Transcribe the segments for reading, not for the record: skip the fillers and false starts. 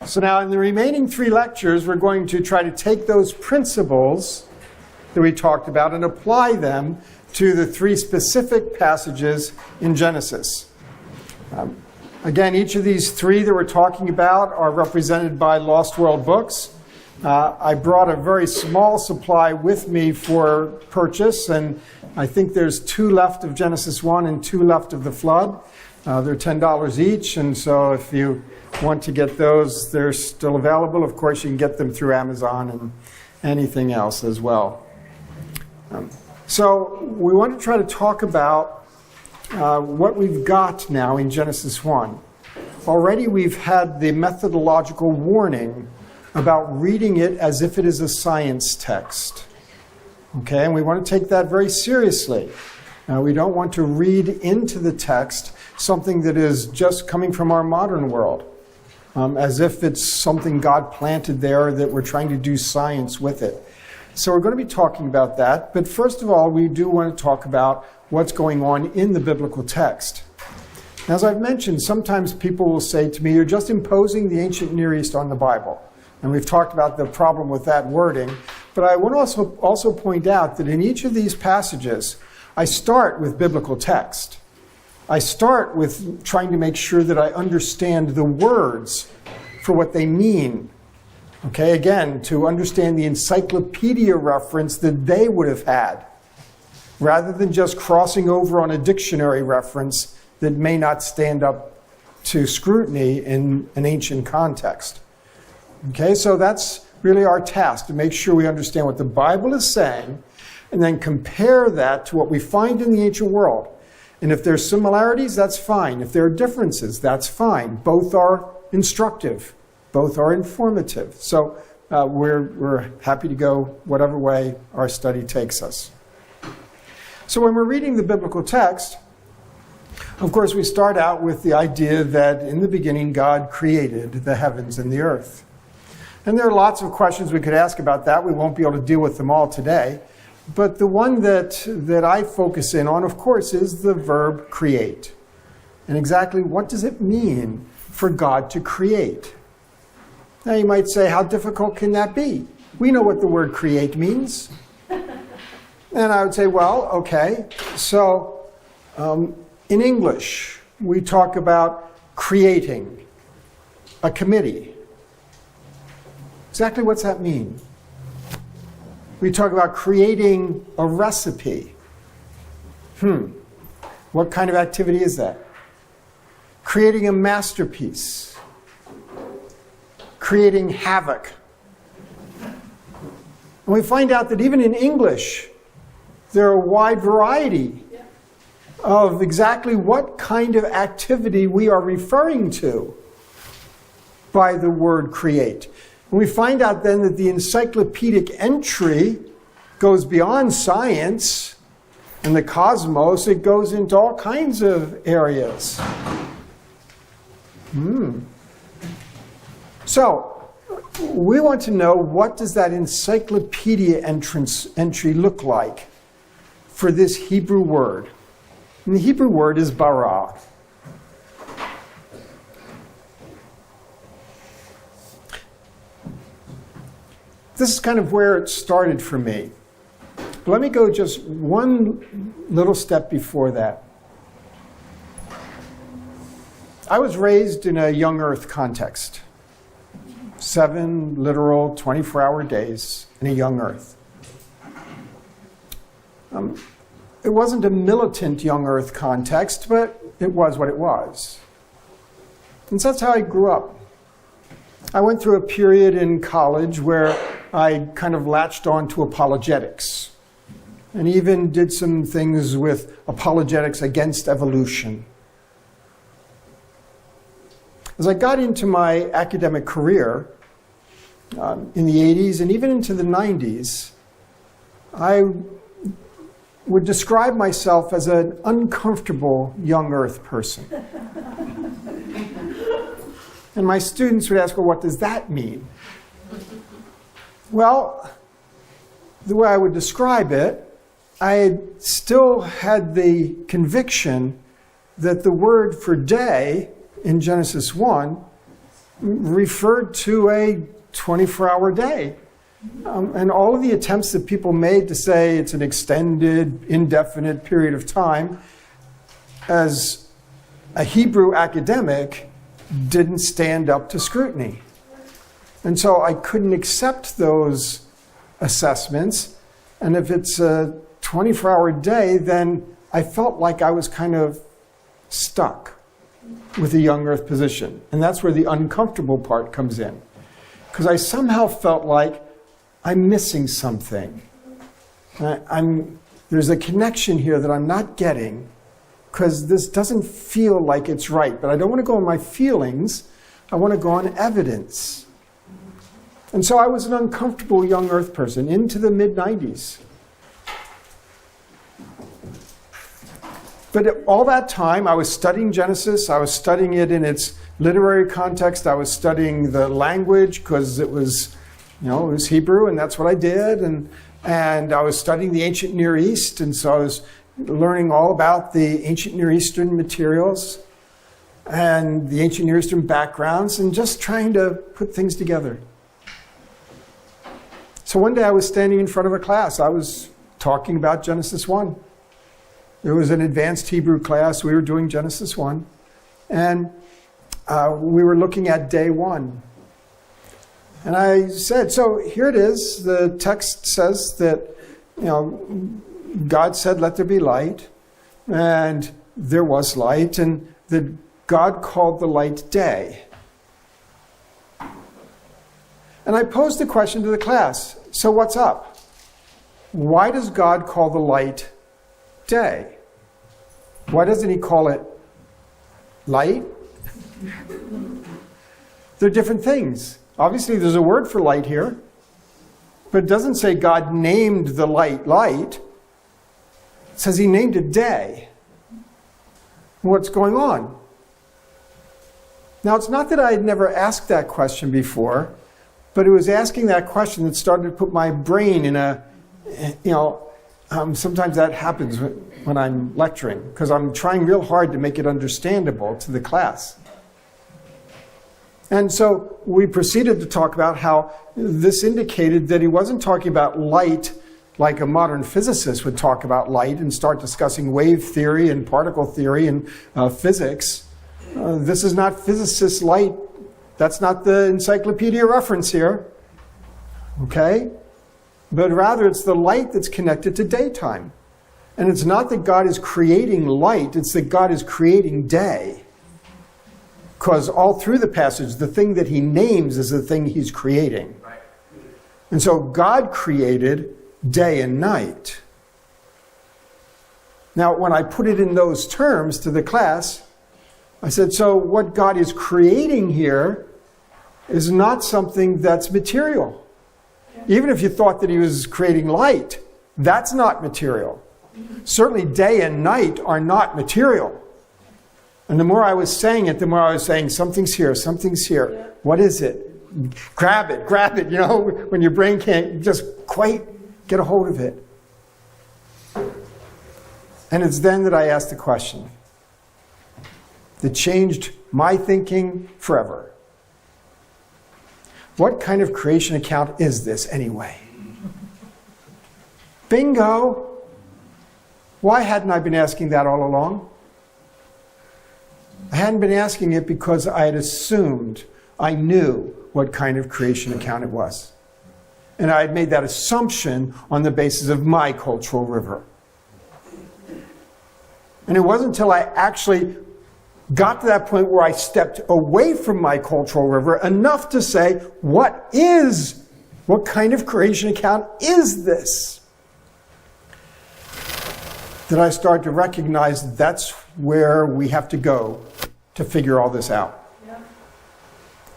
So now in the remaining 3 lectures, we're going to try to take those principles that we talked about and apply them to the 3 specific passages in Genesis. Again, each of these 3 that we're talking about are represented by Lost World Books. I brought a very small supply with me for purchase, and I think there's 2 left of Genesis 1 and 2 left of the flood. They're $10 each, and so if you want to get those, they're still available. Of course, you can get them through Amazon and anything else as well. So we want to try to talk about what we've got now in Genesis 1. Already we've had the methodological warning about reading it as if it is a science text. Okay, and we want to take that very seriously. We don't want to read into the text something that is just coming from our modern world, as if it's something God planted there that we're trying to do science with it. So we're going to be talking about that, but first of all, we do want to talk about what's going on in the biblical text. As I've mentioned, sometimes people will say to me, you're just imposing the ancient Near East on the Bible. And we've talked about the problem with that wording. But I want to also point out that in each of these passages, I start with biblical text. I start with trying to make sure that I understand the words for what they mean. Okay, again, to understand the encyclopedia reference that they would have had, rather than just crossing over on a dictionary reference that may not stand up to scrutiny in an ancient context. Okay, so that's really our task, to make sure we understand what the Bible is saying, and then compare that to what we find in the ancient world. And if there's similarities, that's fine. If there are differences, that's fine. Both are instructive. Both are informative. So we're happy to go whatever way our study takes us. So when we're reading the biblical text, of course, we start out with the idea that in the beginning, God created the heavens and the earth. And there are lots of questions we could ask about that. We won't be able to deal with them all today. But the one that I focus in on, of course, is the verb create. And exactly what does it mean for God to create? Now you might say, how difficult can that be? We know what the word create means. And I would say, well, okay. So in English, we talk about creating a committee. Exactly what's that mean? We talk about creating a recipe. What kind of activity is that? Creating a masterpiece. Creating havoc. And we find out that even in English, there are a wide variety of exactly what kind of activity we are referring to by the word create. And we find out then that the encyclopedic entry goes beyond science and the cosmos. It goes into all kinds of areas. So we want to know, what does that encyclopedia entry look like for this Hebrew word? And the Hebrew word is bara. This is kind of where it started for me. But let me go just one little step before that. I was raised in a young earth context. 7 literal 24-hour days in a young earth. It wasn't a militant young earth context, but it was what it was. And so that's how I grew up. I went through a period in college where I kind of latched on to apologetics and even did some things with apologetics against evolution. As I got into my academic career in the 80s and even into the 90s, I would describe myself as an uncomfortable young earth person. And my students would ask, well, what does that mean? Well, the way I would describe it, I still had the conviction that the word for day in Genesis 1 referred to a 24-hour day. And all of the attempts that people made to say it's an extended, indefinite period of time, as a Hebrew academic, didn't stand up to scrutiny. And so I couldn't accept those assessments. And if it's a 24-hour day, then I felt like I was kind of stuck with the young earth position. And that's where the uncomfortable part comes in. Because I somehow felt like I'm missing something. There's a connection here that I'm not getting, because this doesn't feel like it's right. But I don't want to go on my feelings. I want to go on evidence. And so I was an uncomfortable young earth person into the mid-90s. But all that time, I was studying Genesis. I was studying it in its literary context. I was studying the language because it was, it was Hebrew, and that's what I did. And I was studying the ancient Near East, and so I was learning all about the ancient Near Eastern materials and the ancient Near Eastern backgrounds, and just trying to put things together. So one day I was standing in front of a class. I was talking about Genesis 1. There was an advanced Hebrew class. We were doing Genesis 1. And we were looking at day 1. And I said, so here it is. The text says that, God said, let there be light. And there was light. And that God called the light day. And I posed the question to the class. So what's up? Why does God call the light day? Why doesn't he call it light? They're different things. Obviously, there's a word for light here, but it doesn't say God named the light light. It says he named it day. What's going on? Now, it's not that I had never asked that question before, but it was asking that question that started to put my brain in a, sometimes that happens when I'm lecturing, because I'm trying real hard to make it understandable to the class. And so we proceeded to talk about how this indicated that he wasn't talking about light like a modern physicist would talk about light and start discussing wave theory and particle theory and physics. This is not physicist light. That's not the encyclopedia reference here. Okay? But rather it's the light that's connected to daytime. And it's not that God is creating light, it's that God is creating day. Because all through the passage, the thing that he names is the thing he's creating. And so God created day and night. Now, when I put it in those terms to the class, I said, so what God is creating here is not something that's material. Even if you thought that he was creating light, that's not material. Certainly day and night are not material. And the more I was saying it, the more I was saying, something's here, something's here. Yeah. What is it? Grab it, when your brain can't just quite get a hold of it. And it's then that I asked the question that changed my thinking forever. What kind of creation account is this anyway? Bingo! Why hadn't I been asking that all along? I hadn't been asking it because I had assumed I knew what kind of creation account it was. And I had made that assumption on the basis of my cultural river. And it wasn't until I actually got to that point where I stepped away from my cultural river enough to say, what kind of creation account is this? That I started to recognize that's where we have to go to figure all this out. Yeah.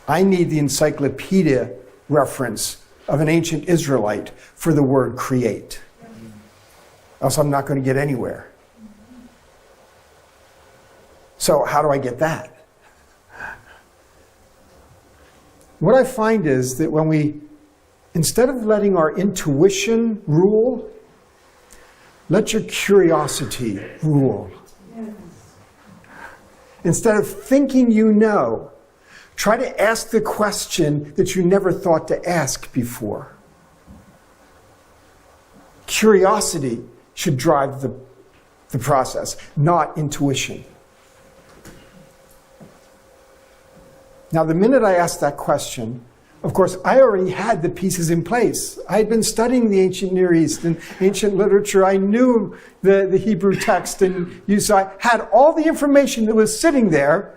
I need the encyclopedia reference of an ancient Israelite for the word create. Yeah. Else I'm not going to get anywhere. So how do I get that? What I find is that when we, instead of letting our intuition rule, let your curiosity rule. Yes. Instead of thinking you know, Try to ask the question that you never thought to ask before. Curiosity should drive the process, not intuition. Now, the minute I asked that question, of course, I already had the pieces in place. I had been studying the ancient Near East and ancient literature. I knew the Hebrew text, and so I had all the information that was sitting there,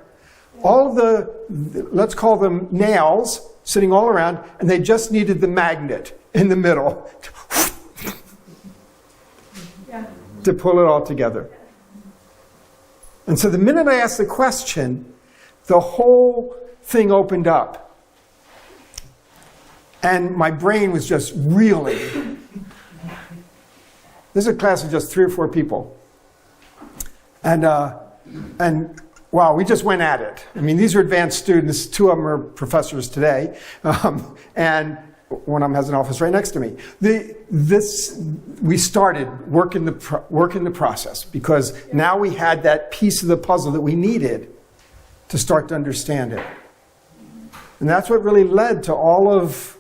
all of the, let's call them nails, sitting all around, and they just needed the magnet in the middle to pull it all together. And so the minute I asked the question, the whole thing opened up. And my brain was just reeling. This is a class of just 3 or 4 people. And wow, we just went at it. I mean, these are advanced students. 2 of them are professors today. And one of them has an office right next to me. We started working the process because now we had that piece of the puzzle that we needed to start to understand it. And that's what really led to all of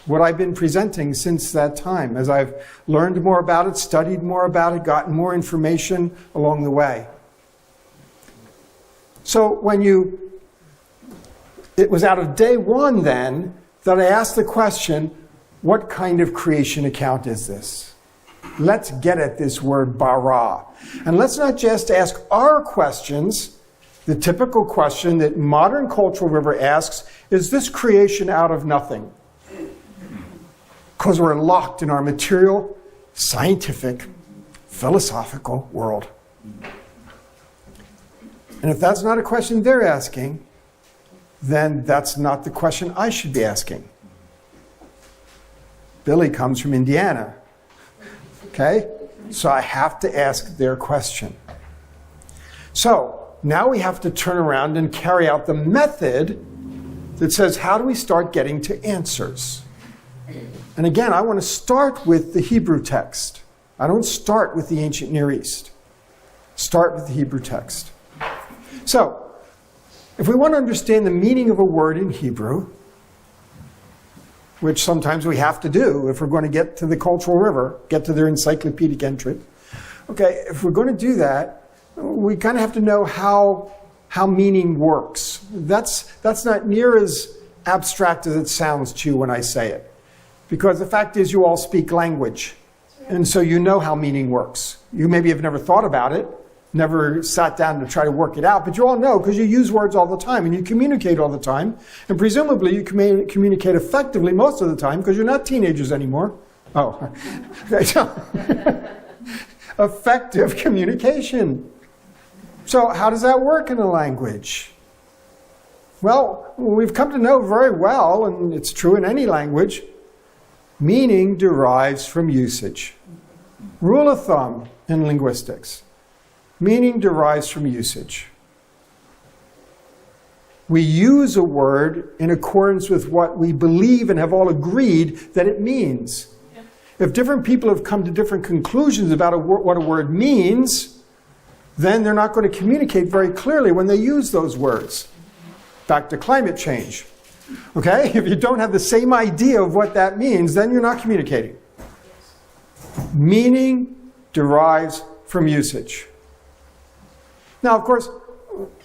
what I've been presenting since that time, as I've learned more about it, studied more about it, gotten more information along the way. So it was out of day 1 then that I asked the question, what kind of creation account is this? Let's get at this word bara. And let's not just ask our questions. The typical question that modern cultural river asks, is this creation out of nothing? Because we're locked in our material, scientific, philosophical world. And if that's not a question they're asking, then that's not the question I should be asking. Billy comes from Indiana. Okay? So I have to ask their question. So now we have to turn around and carry out the method that says, how do we start getting to answers? And again, I want to start with the Hebrew text. I don't start with the ancient Near East. Start with the Hebrew text. So, if we want to understand the meaning of a word in Hebrew, which sometimes we have to do if we're going to get to the cultural river, get to their encyclopedic entry, okay, if we're going to do that, we kind of have to know how meaning works. That's not near as abstract as it sounds to you when I say it. Because the fact is you all speak language. And so you know how meaning works. You maybe have never thought about it, never sat down to try to work it out, but you all know because you use words all the time and you communicate all the time. And presumably you communicate effectively most of the time because you're not teenagers anymore. Oh, effective communication. So how does that work in a language? Well, we've come to know very well, and it's true in any language, meaning derives from usage. Rule of thumb in linguistics. Meaning derives from usage. We use a word in accordance with what we believe and have all agreed that it means. If different people have come to different conclusions about what a word means, then they're not going to communicate very clearly when they use those words. Back to climate change. Okay? If you don't have the same idea of what that means, then you're not communicating. Meaning derives from usage. Now, of course,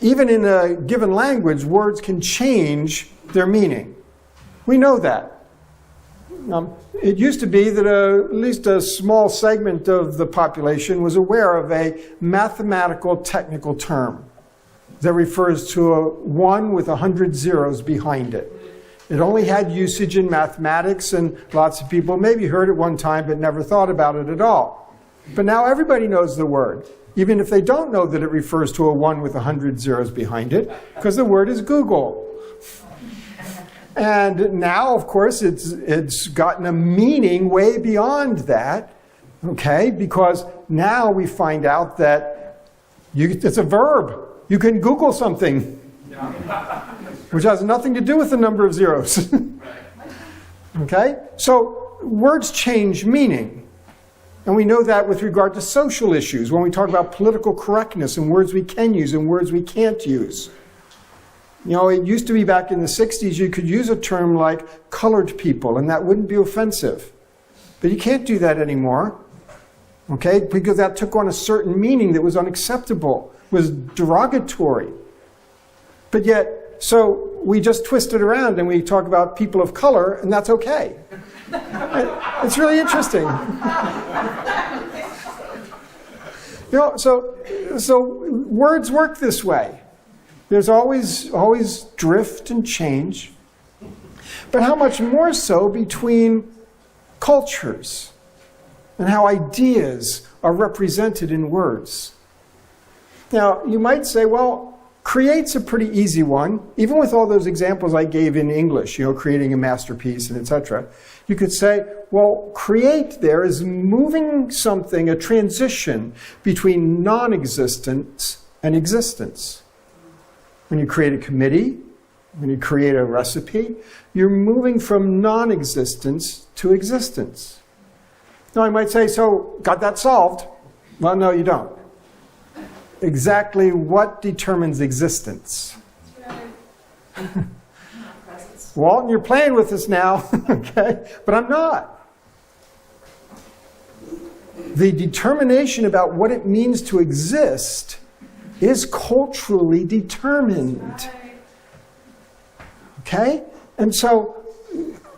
even in a given language, words can change their meaning. We know that. It used to be that at least a small segment of the population was aware of a mathematical technical term that refers to a 1 with 100 zeros behind it. It only had usage in mathematics, and lots of people maybe heard it one time but never thought about it at all. But now everybody knows the word, even if they don't know that it refers to a 1 with 100 zeros behind it, because the word is Google. And now, of course, it's gotten a meaning way beyond that, okay? Because now we find out that it's a verb. You can Google something, which has nothing to do with the number of zeros. Okay? So words change meaning. And we know that with regard to social issues, when we talk about political correctness and words we can use and words we can't use. You know, it used to be back in the 60s, you could use a term like colored people, and that wouldn't be offensive. But you can't do that anymore, okay? Because that took on a certain meaning that was unacceptable, was derogatory. But yet, so we just twist it around and we talk about people of color, and that's okay. It's really interesting. You know, so words work this way. There's always drift and change. But how much more so between cultures and how ideas are represented in words. Now, you might say, well, create's a pretty easy one. Even with all those examples I gave in English, you know, creating a masterpiece and etc. You could say, well, create there is moving something, a transition between non-existence and existence. When you create a committee, when you create a recipe, you're moving from non-existence to existence. Now I might say, so got that solved? Well, no, you don't. Exactly what determines existence? That's right. Walton, you're playing with us now, okay? But I'm not. The determination about what it means to exist is culturally determined. Okay? And so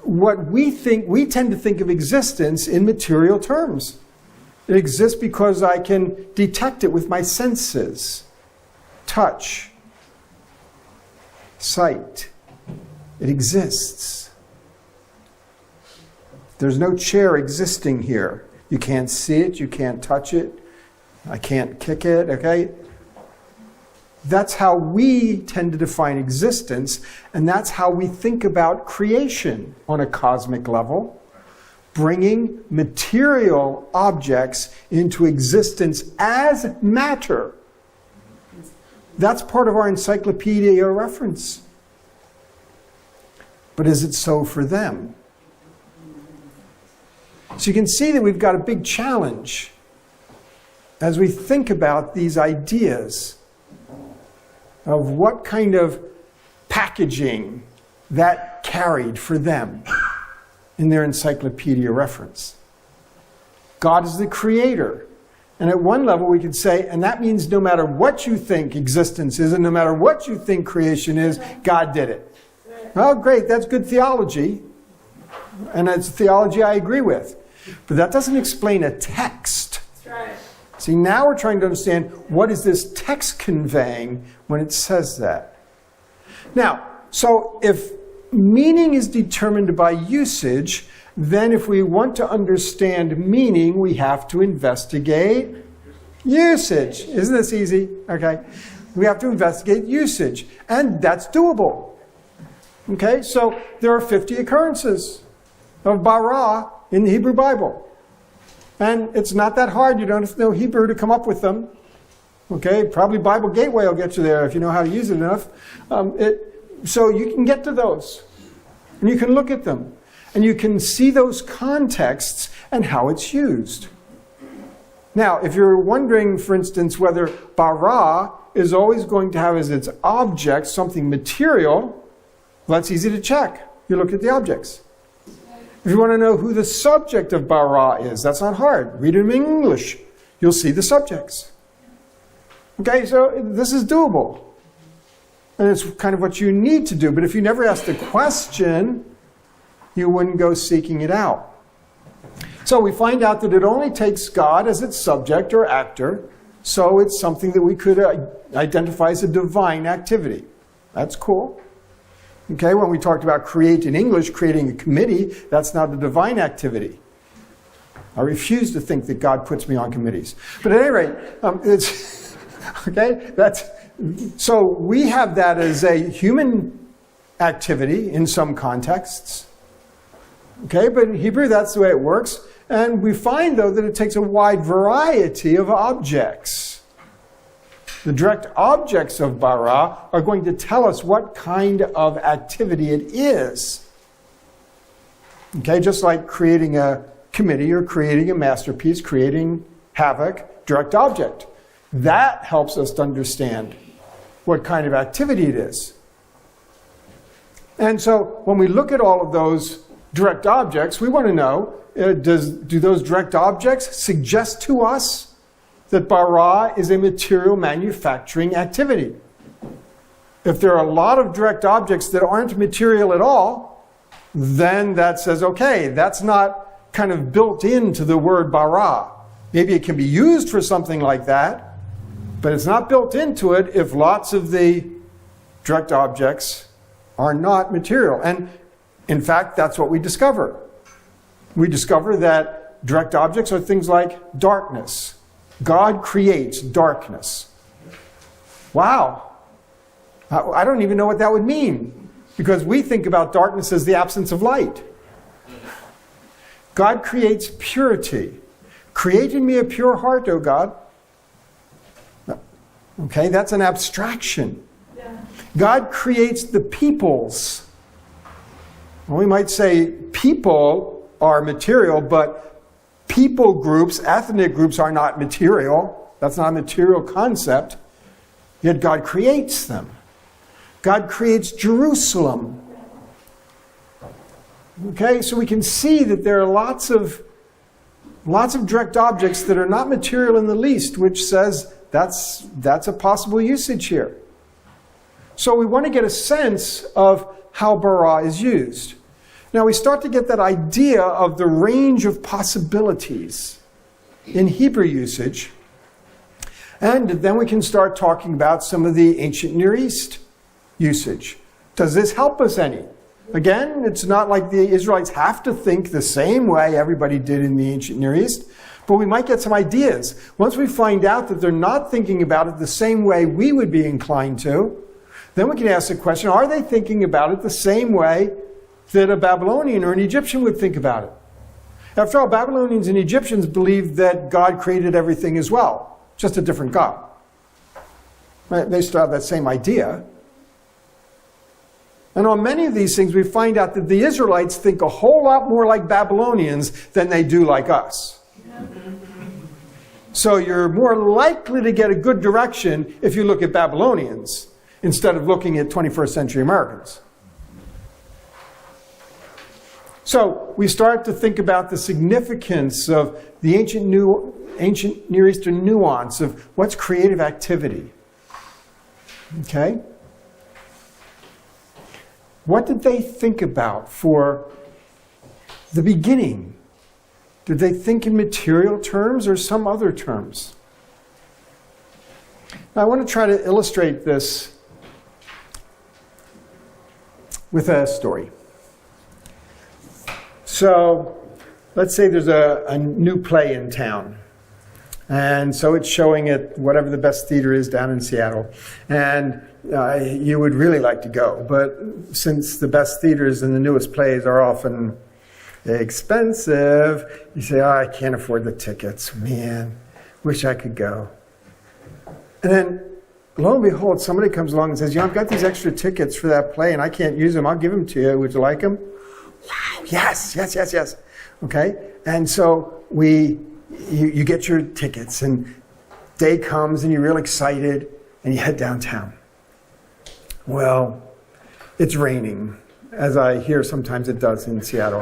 what we tend to think of existence in material terms. It exists because I can detect it with my senses. Touch. Sight. It exists. There's no chair existing here. You can't see it, you can't touch it, I can't kick it, okay? That's how we tend to define existence, and that's how we think about creation on a cosmic level, bringing material objects into existence as matter. That's part of our encyclopedia reference. But is it so for them? So you can see that we've got a big challenge as we think about these ideas of what kind of packaging that carried for them in their encyclopedia reference. God is the creator. And at one level we could say, and that means no matter what you think existence is, and no matter what you think creation is, God did it. Well, great, that's good theology. And it's theology I agree with. But that doesn't explain a text. That's right. See, now we're trying to understand what is this text conveying when it says that. Now, so if meaning is determined by usage, then if we want to understand meaning, we have to investigate usage. Isn't this easy? Okay. We have to investigate usage. And that's doable. Okay, so there are 50 occurrences of bara in the Hebrew Bible. And it's not that hard. You don't have to know Hebrew to come up with them. Okay, probably Bible Gateway will get you there if you know how to use it enough. So you can get to those. And you can look at them. And you can see those contexts and how it's used. Now, if you're wondering, for instance, whether bara is always going to have as its object something material, well, that's easy to check. You look at the objects. If you want to know who the subject of bara is, that's not hard. Read it in English. You'll see the subjects. Okay, so this is doable. And it's kind of what you need to do. But if you never asked a question, you wouldn't go seeking it out. So we find out that it only takes God as its subject or actor, so it's something that we could identify as a divine activity. That's cool. Okay, when we talked about create in English, creating a committee, that's not a divine activity. I refuse to think that God puts me on committees. But at any rate, it's okay. So we have that as a human activity in some contexts. Okay, but in Hebrew, that's the way it works. And we find, though, that it takes a wide variety of objects. The direct objects of bara are going to tell us what kind of activity it is. Okay, just like creating a committee or creating a masterpiece, creating havoc, direct object. That helps us to understand what kind of activity it is. And so when we look at all of those direct objects, we want to know, do those direct objects suggest to us that bara is a material manufacturing activity? If there are a lot of direct objects that aren't material at all, then that says, okay, that's not kind of built into the word bara. Maybe it can be used for something like that, but it's not built into it if lots of the direct objects are not material. And in fact, that's what we discover. We discover that direct objects are things like darkness. God creates darkness. Wow. I don't even know what that would mean, because we think about darkness as the absence of light. God creates purity. Create in me a pure heart, O God. Okay, that's an abstraction. Yeah. God creates the peoples. Well, we might say people are material, but people groups, ethnic groups are not material. That's not a material concept. Yet God creates them. God creates Jerusalem. Okay, so we can see that there are lots of direct objects that are not material in the least, which says that's a possible usage here. So we want to get a sense of how bara is used. Now we start to get that idea of the range of possibilities in Hebrew usage, and then we can start talking about some of the ancient Near East usage. Does this help us any? Again, it's not like the Israelites have to think the same way everybody did in the ancient Near East, but we might get some ideas. Once we find out that they're not thinking about it the same way we would be inclined to, then we can ask the question, are they thinking about it the same way that a Babylonian or an Egyptian would think about it? After all, Babylonians and Egyptians believed that God created everything as well, just a different God. Right? They still have that same idea. And on many of these things, we find out that the Israelites think a whole lot more like Babylonians than they do like us. So you're more likely to get a good direction if you look at Babylonians instead of looking at 21st century Americans. So we start to think about the significance of the ancient Near Eastern nuance of what's creative activity. Okay? What did they think about for the beginning? Did they think in material terms or some other terms? Now, I want to try to illustrate this with a story. So, let's say there's a new play in town. And so it's showing at whatever the best theater is down in Seattle. And you would really like to go. But since the best theaters and the newest plays are often expensive, you say, oh, I can't afford the tickets. Man, wish I could go. And then, lo and behold, somebody comes along and says, I've got these extra tickets for that play and I can't use them. I'll give them to you. Would you like them? Wow, yes. Okay? And so you get your tickets and day comes and you're real excited and you head downtown. Well, it's raining, as I hear sometimes it does in Seattle.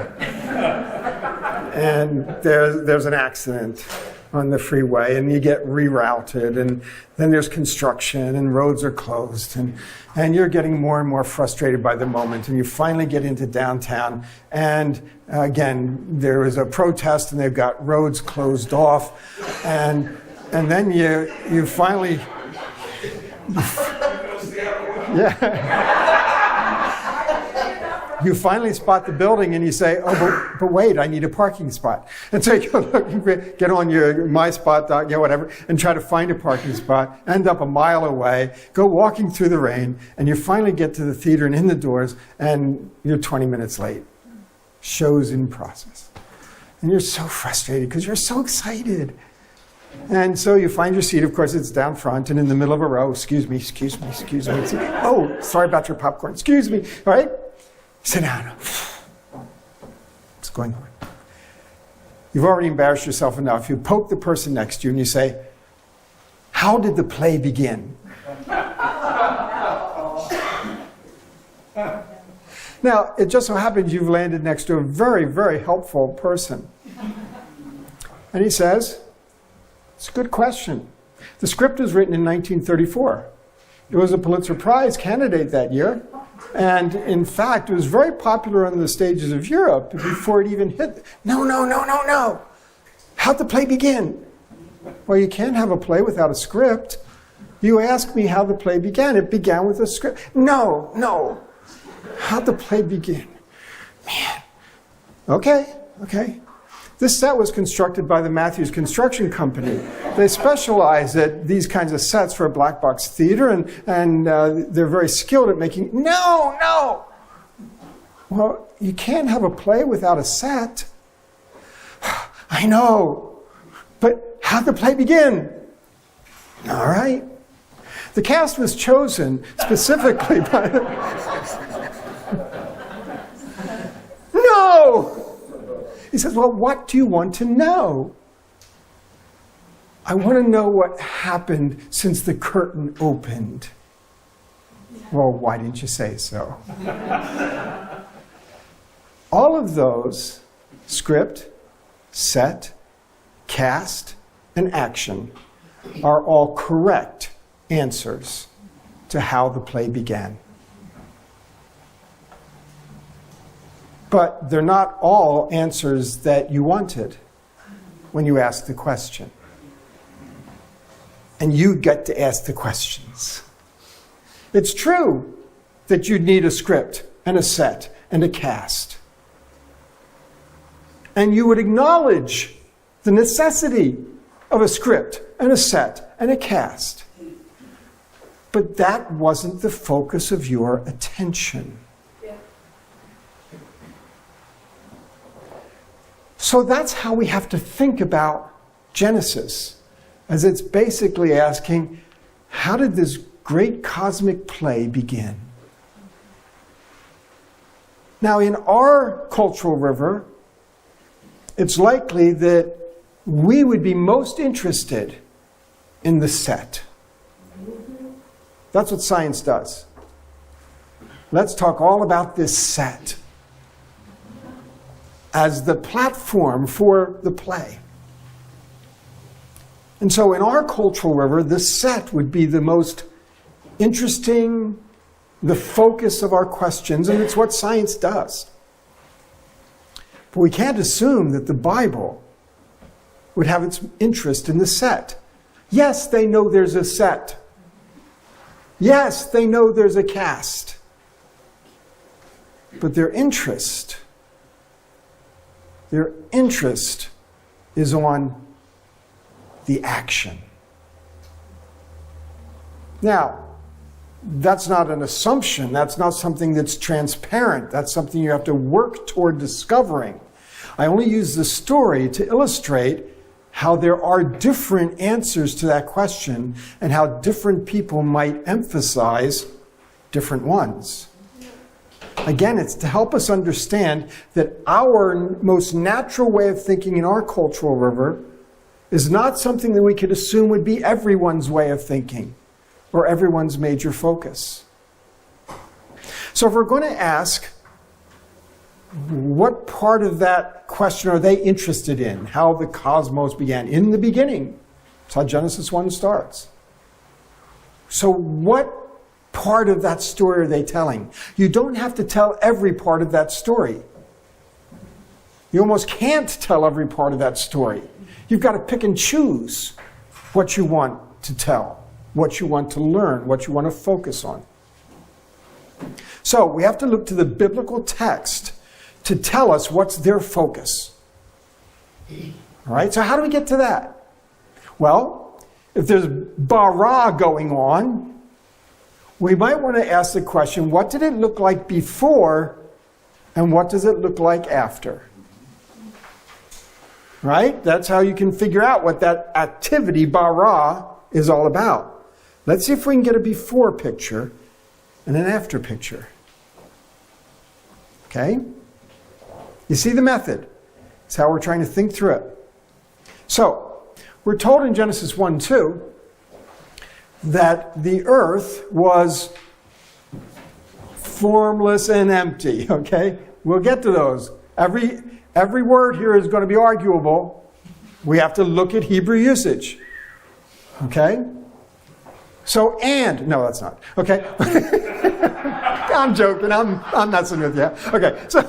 And there's an accident on the freeway and you get rerouted and then there's construction and roads are closed and you're getting more and more frustrated by the moment and you finally get into downtown and again there is a protest and they've got roads closed off and then you finally you finally spot the building and you say, oh, but wait, I need a parking spot. And so you go look, get on your MySpot, whatever, and try to find a parking spot, end up a mile away, go walking through the rain, and you finally get to the theater and in the doors, and you're 20 minutes late. Show's in process. And you're so frustrated because you're so excited. And so you find your seat. Of course, it's down front and in the middle of a row. Excuse me. Oh, sorry about your popcorn. Excuse me. All right? Sit down. What's going on? You've already embarrassed yourself enough. You poke the person next to you and you say, how did the play begin? Now, it just so happens you've landed next to a very, very helpful person. And he says, it's a good question. The script was written in 1934. It was a Pulitzer Prize candidate that year. And in fact, it was very popular on the stages of Europe before it even hit. No. How'd the play begin? Well, you can't have a play without a script. You ask me how the play began. It began with a script. No. How'd the play begin? Man. Okay. This set was constructed by the Matthews Construction Company. They specialize at these kinds of sets for a black box theater, and they're very skilled at making... No! Well, you can't have a play without a set. I know, but how'd the play begin? All right. The cast was chosen specifically by... No! He says, well, what do you want to know? I want to know what happened since the curtain opened. Well, why didn't you say so? All of those, script, set, cast, and action, are all correct answers to how the play began. But they're not all answers that you wanted when you asked the question. And you get to ask the questions. It's true that you'd need a script and a set and a cast. And you would acknowledge the necessity of a script and a set and a cast. But that wasn't the focus of your attention. So that's how we have to think about Genesis, as it's basically asking, how did this great cosmic play begin? Now, in our cultural river, it's likely that we would be most interested in the set. That's what science does. Let's talk all about this set as the platform for the play. And so in our cultural river, the set would be the most interesting, the focus of our questions, and it's what science does. But we can't assume that the Bible would have its interest in the set. Yes, they know there's a set. Yes, they know there's a cast. But their interest is on the action. Now, that's not an assumption. That's not something that's transparent. That's something you have to work toward discovering. I only use the story to illustrate how there are different answers to that question and how different people might emphasize different ones. Again, it's to help us understand that our most natural way of thinking in our cultural river is not something that we could assume would be everyone's way of thinking or everyone's major focus. So if we're going to ask, what part of that question are they interested in? How the cosmos began? In the beginning. That's how Genesis 1 starts. So what part of that story are they telling? You don't have to tell every part of that story. You almost can't tell every part of that story. You've got to pick and choose what you want to tell, what you want to learn, what you want to focus on. So we have to look to the biblical text to tell us what's their focus. All right, so how do we get to that? Well, if there's bara going on, we might want to ask the question, what did it look like before and what does it look like after? Right? That's how you can figure out what that activity, bara, is all about. Let's see if we can get a before picture and an after picture. Okay? You see the method. It's how we're trying to think through it. So, we're told in Genesis 1:2 that the earth was formless and empty, okay? We'll get to those. Every word here is going to be arguable. We have to look at Hebrew usage, okay? So, no, that's not. Okay? I'm joking. I'm messing with you. Okay, so...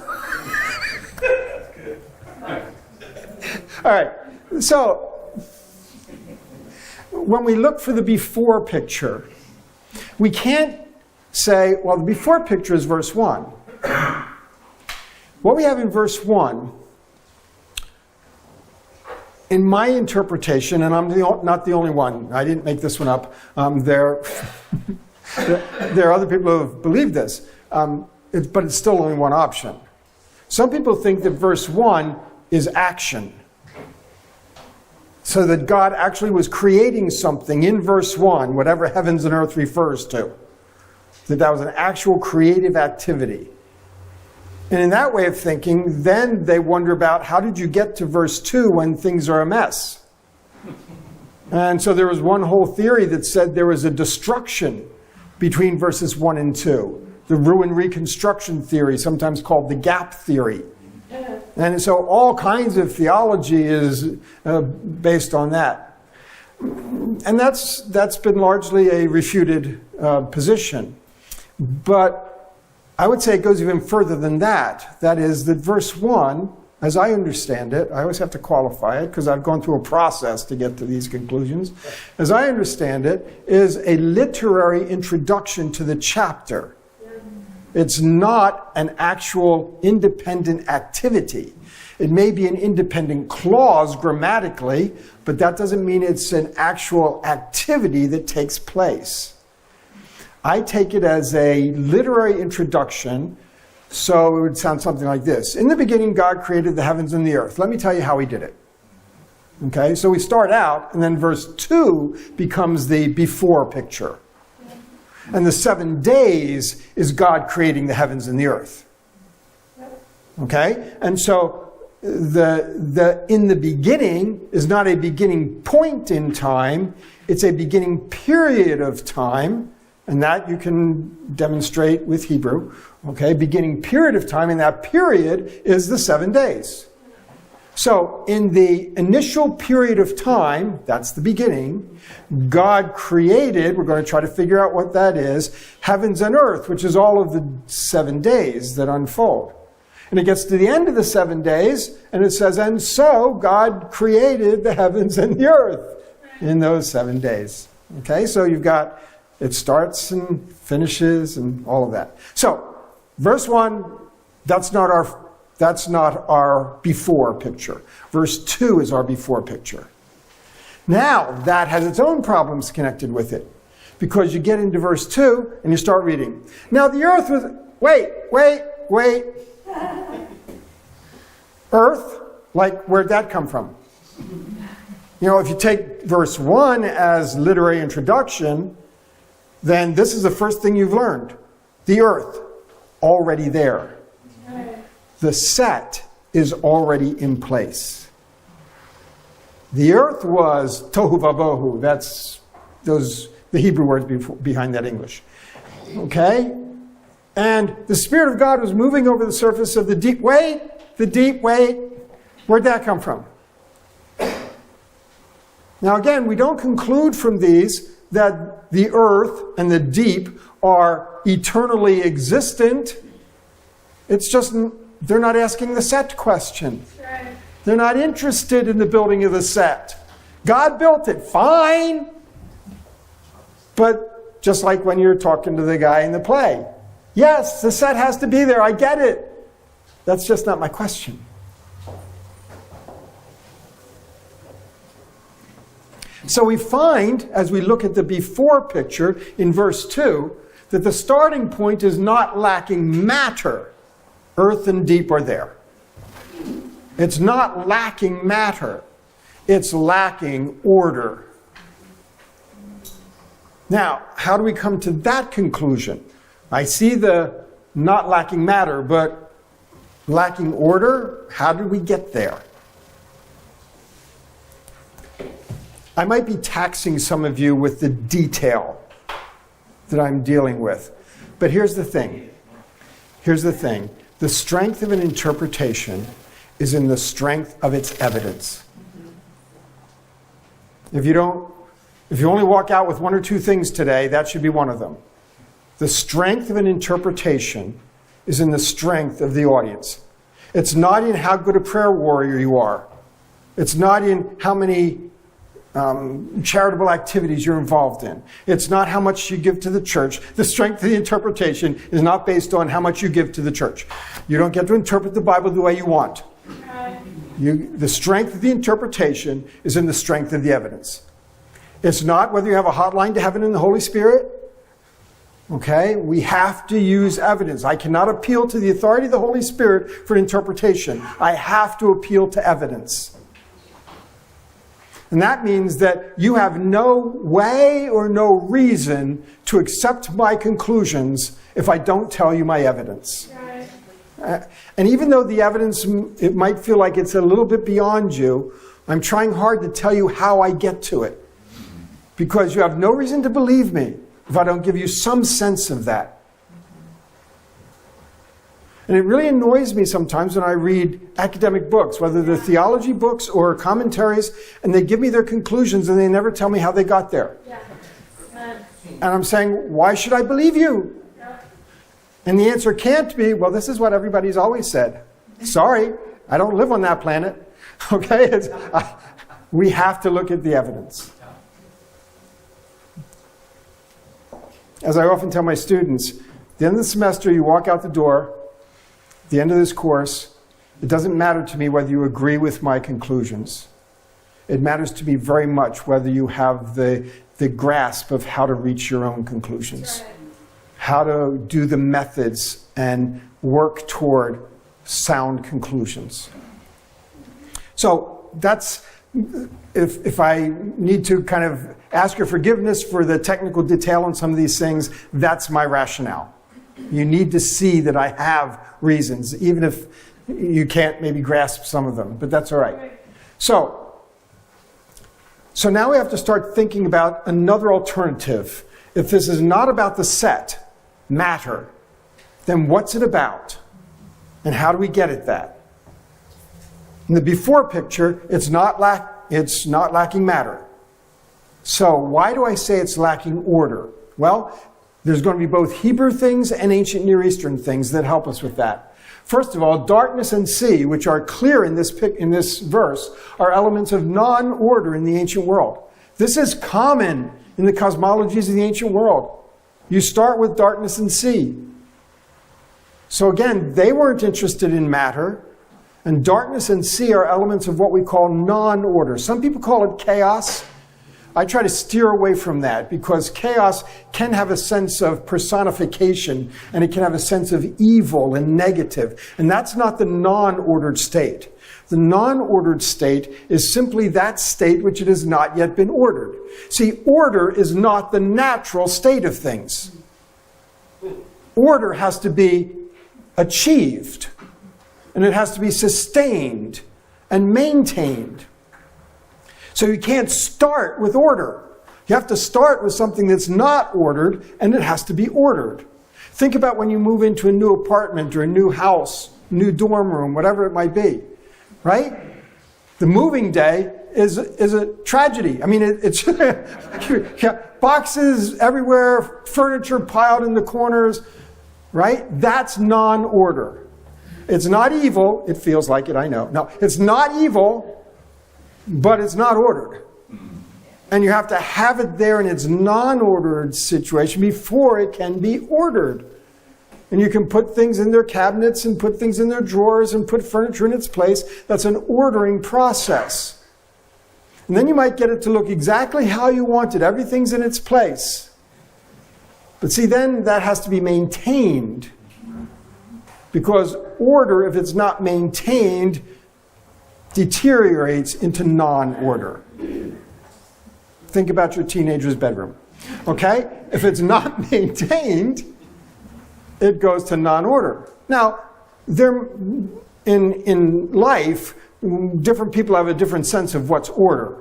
All right, so when we look for the before picture, we can't say, well, the before picture is verse 1. What we have in verse 1, in my interpretation, and I'm not the only one, I didn't make this one up, there are other people who have believed this, but it's still only one option. Some people think that verse 1 is action. So that God actually was creating something in verse 1, whatever heavens and earth refers to. That was an actual creative activity. And in that way of thinking, then they wonder about how did you get to verse 2 when things are a mess? And so there was one whole theory that said there was a destruction between verses 1 and 2. The ruin reconstruction theory, sometimes called the gap theory. And so all kinds of theology is based on that. And that's been largely a refuted position. But I would say it goes even further than that. That is that verse 1, as I understand it, I always have to qualify it because I've gone through a process to get to these conclusions. As I understand it, is a literary introduction to the chapter. It's not an actual independent activity. It may be an independent clause grammatically, but that doesn't mean it's an actual activity that takes place. I take it as a literary introduction, so it would sound something like this. In the beginning, God created the heavens and the earth. Let me tell you how he did it. Okay, so we start out, and then verse 2 becomes the before picture. And the 7 days is God creating the heavens and the earth. Okay? And so the in the beginning is not a beginning point in time, it's a beginning period of time, and that you can demonstrate with Hebrew. Okay? Beginning period of time, and that period is the 7 days. So, in the initial period of time, that's the beginning, God created, we're going to try to figure out what that is, heavens and earth, which is all of the 7 days that unfold. And it gets to the end of the 7 days, and it says, and so God created the heavens and the earth in those 7 days. Okay, so you've got, it starts and finishes and all of that. So, verse 1, that's not our before picture. Verse 2 is our before picture. Now, that has its own problems connected with it. Because you get into verse 2 and you start reading. Now the earth was... Wait. Earth? Like, where'd that come from? You know, if you take verse 1 as literary introduction, then this is the first thing you've learned. The earth, already there. The set is already in place. The earth was tohu vabohu. That's the Hebrew words behind that English. Okay? And the Spirit of God was moving over the surface of the deep. Wait. Where'd that come from? Now again, we don't conclude from these that the earth and the deep are eternally existent. It's just... they're not asking the set question. Right. They're not interested in the building of the set. God built it, fine. But just like when you're talking to the guy in the play. Yes, the set has to be there, I get it. That's just not my question. So we find, as we look at the before picture in verse 2, that the starting point is not lacking matter. Earth and deep are there. It's not lacking matter. It's lacking order. Now, how do we come to that conclusion? I see the not lacking matter, but lacking order? How did we get there? I might be taxing some of you with the detail that I'm dealing with. But here's the thing. Here's the thing. The strength of an interpretation is in the strength of its evidence. If you only walk out with one or two things today, that should be one of them. The strength of an interpretation is in the strength of the audience. It's not in how good a prayer warrior you are. It's not in how many charitable activities you're involved in. It's not how much you give to the church. The strength of the interpretation is not based on how much you give to the church. You don't get to interpret the Bible the way you want. The strength of the interpretation is in the strength of the evidence. It's not whether you have a hotline to heaven and the Holy Spirit. Okay? We have to use evidence. I cannot appeal to the authority of the Holy Spirit for interpretation. I have to appeal to evidence. And that means that you have no way or no reason to accept my conclusions if I don't tell you my evidence. And even though the evidence, it might feel like it's a little bit beyond you, I'm trying hard to tell you how I get to it. Because you have no reason to believe me if I don't give you some sense of that. And it really annoys me sometimes when I read academic books, whether they're theology books or commentaries, and they give me their conclusions and they never tell me how they got there. And I'm saying, why should I believe you? And the answer can't be, well, this is what everybody's always said. Sorry, I don't live on that planet. Okay? We have to look at the evidence. As I often tell my students, at the end of the semester, you walk out the door. At the end of this course, it doesn't matter to me whether you agree with my conclusions. It matters to me very much whether you have the grasp of how to reach your own conclusions, how to do the methods and work toward sound conclusions. So that's, if I need to kind of ask your forgiveness for the technical detail on some of these things, that's my rationale. You need to see that I have reasons, even if you can't maybe grasp some of them, but that's all right. So now we have to start thinking about another alternative. If this is not about the set, matter, then what's it about? And how do we get at that? In the before picture, it's not lacking matter. So why do I say it's lacking order? Well, there's going to be both Hebrew things and ancient Near Eastern things that help us with that. First of all, darkness and sea, which are clear in this verse, are elements of non-order in the ancient world. This is common in the cosmologies of the ancient world. You start with darkness and sea. So again, they weren't interested in matter, and darkness and sea are elements of what we call non-order. Some people call it chaos. I try to steer away from that because chaos can have a sense of personification and it can have a sense of evil and negative. And that's not the non-ordered state. The non-ordered state is simply that state which it has not yet been ordered. See, order is not the natural state of things. Order has to be achieved, and it has to be sustained and maintained. So you can't start with order. You have to start with something that's not ordered, and it has to be ordered. Think about when you move into a new apartment or a new house, new dorm room, whatever it might be, right? The moving day is a tragedy. I mean, it's boxes everywhere, furniture piled in the corners, right? That's non-order. It's not evil. It feels like it, I know. No, it's not evil. But it's not ordered. And you have to have it there in its non-ordered situation before it can be ordered. And you can put things in their cabinets and put things in their drawers and put furniture in its place. That's an ordering process. And then you might get it to look exactly how you want it. Everything's in its place. But see, then that has to be maintained. Because order, if it's not maintained, deteriorates into non-order. Think about your teenager's bedroom. Okay? If it's not maintained, it goes to non-order. Now, in life, different people have a different sense of what's order.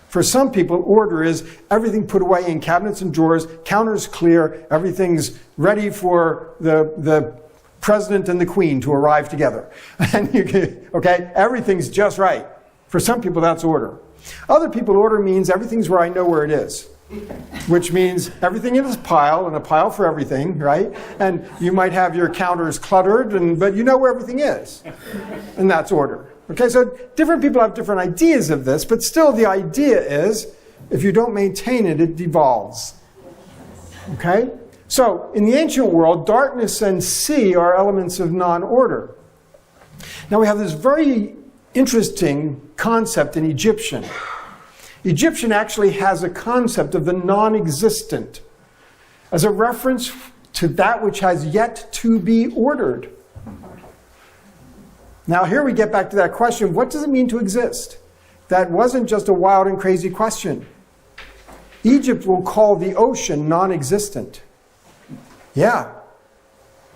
For some people, order is everything put away in cabinets and drawers, counters clear, everything's ready for the president and the queen to arrive together. And okay, everything's just right. For some people, that's order. Other people, order means everything's where I know where it is, which means everything in this pile, and a pile for everything, right? And you might have your counters cluttered, but you know where everything is. And that's order. Okay, so different people have different ideas of this, but still the idea is, if you don't maintain it, it devolves. Okay? So, in the ancient world, darkness and sea are elements of non-order. Now we have this very interesting concept in Egyptian. Egyptian actually has a concept of the non-existent as a reference to that which has yet to be ordered. Now here we get back to that question, what does it mean to exist? That wasn't just a wild and crazy question. Egypt will call the ocean non-existent. Yeah.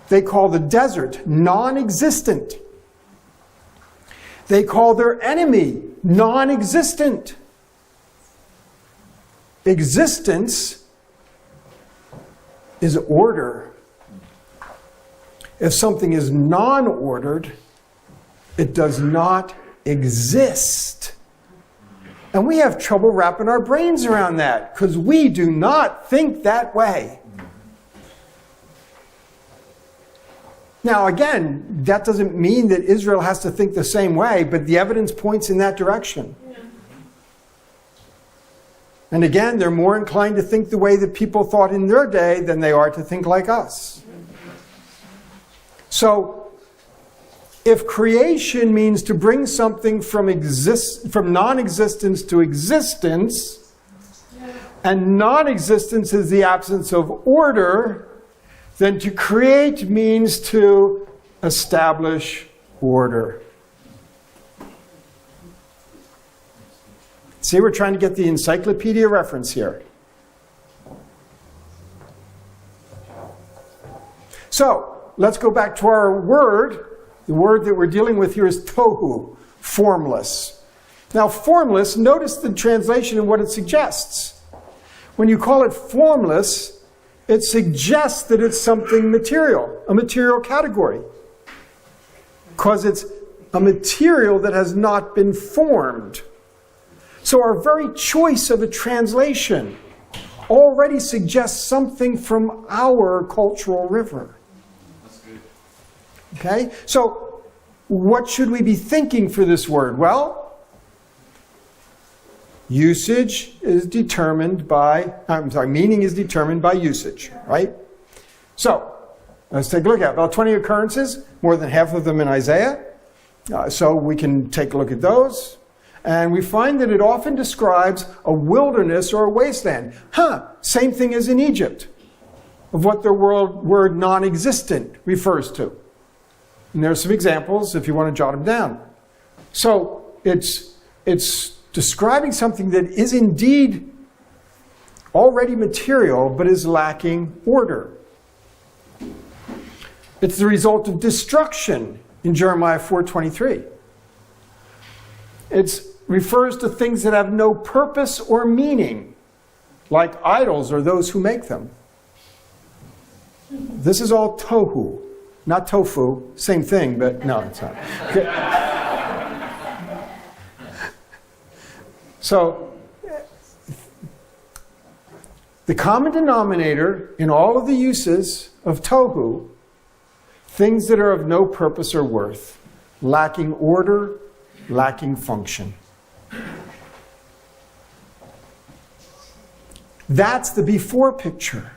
They call the desert non-existent. They call their enemy non-existent. Existence is order. If something is non-ordered, it does not exist. And we have trouble wrapping our brains around that because we do not think that way. Now, again, that doesn't mean that Israel has to think the same way, but the evidence points in that direction. Yeah. And again, they're more inclined to think the way that people thought in their day than they are to think like us. So, if creation means to bring something from non-existence to existence, and non-existence is the absence of order, then to create means to establish order. See, we're trying to get the encyclopedia reference here. So, let's go back to our word. The word that we're dealing with here is tohu, formless. Now, formless, notice the translation and what it suggests. When you call it formless, it suggests that it's something material, a material category. Because it's a material that has not been formed. So our very choice of a translation already suggests something from our cultural river. That's good. Okay? So what should we be thinking for this word? Well, usage is determined by, meaning is determined by usage, right? So, let's take a look at it. About 20 occurrences, more than half of them in Isaiah. So we can take a look at those. And we find that it often describes a wilderness or a wasteland. Same thing as in Egypt, of what the word non-existent refers to. And there are some examples if you want to jot them down. So, it's describing something that is indeed already material, but is lacking order. It's the result of destruction in Jeremiah 4:23. It refers to things that have no purpose or meaning, like idols or those who make them. This is all tohu, not tofu, same thing, but no, it's not. Okay. So, the common denominator in all of the uses of tohu, things that are of no purpose or worth, lacking order, lacking function. That's the before picture.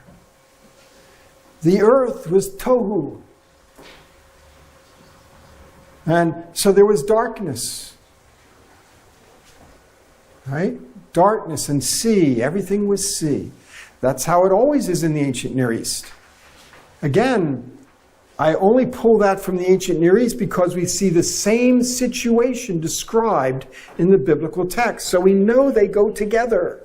The earth was tohu. And so there was darkness. Right? Darkness and sea. Everything was sea. That's how it always is in the ancient Near East. Again, I only pull that from the ancient Near East because we see the same situation described in the biblical text. So we know they go together.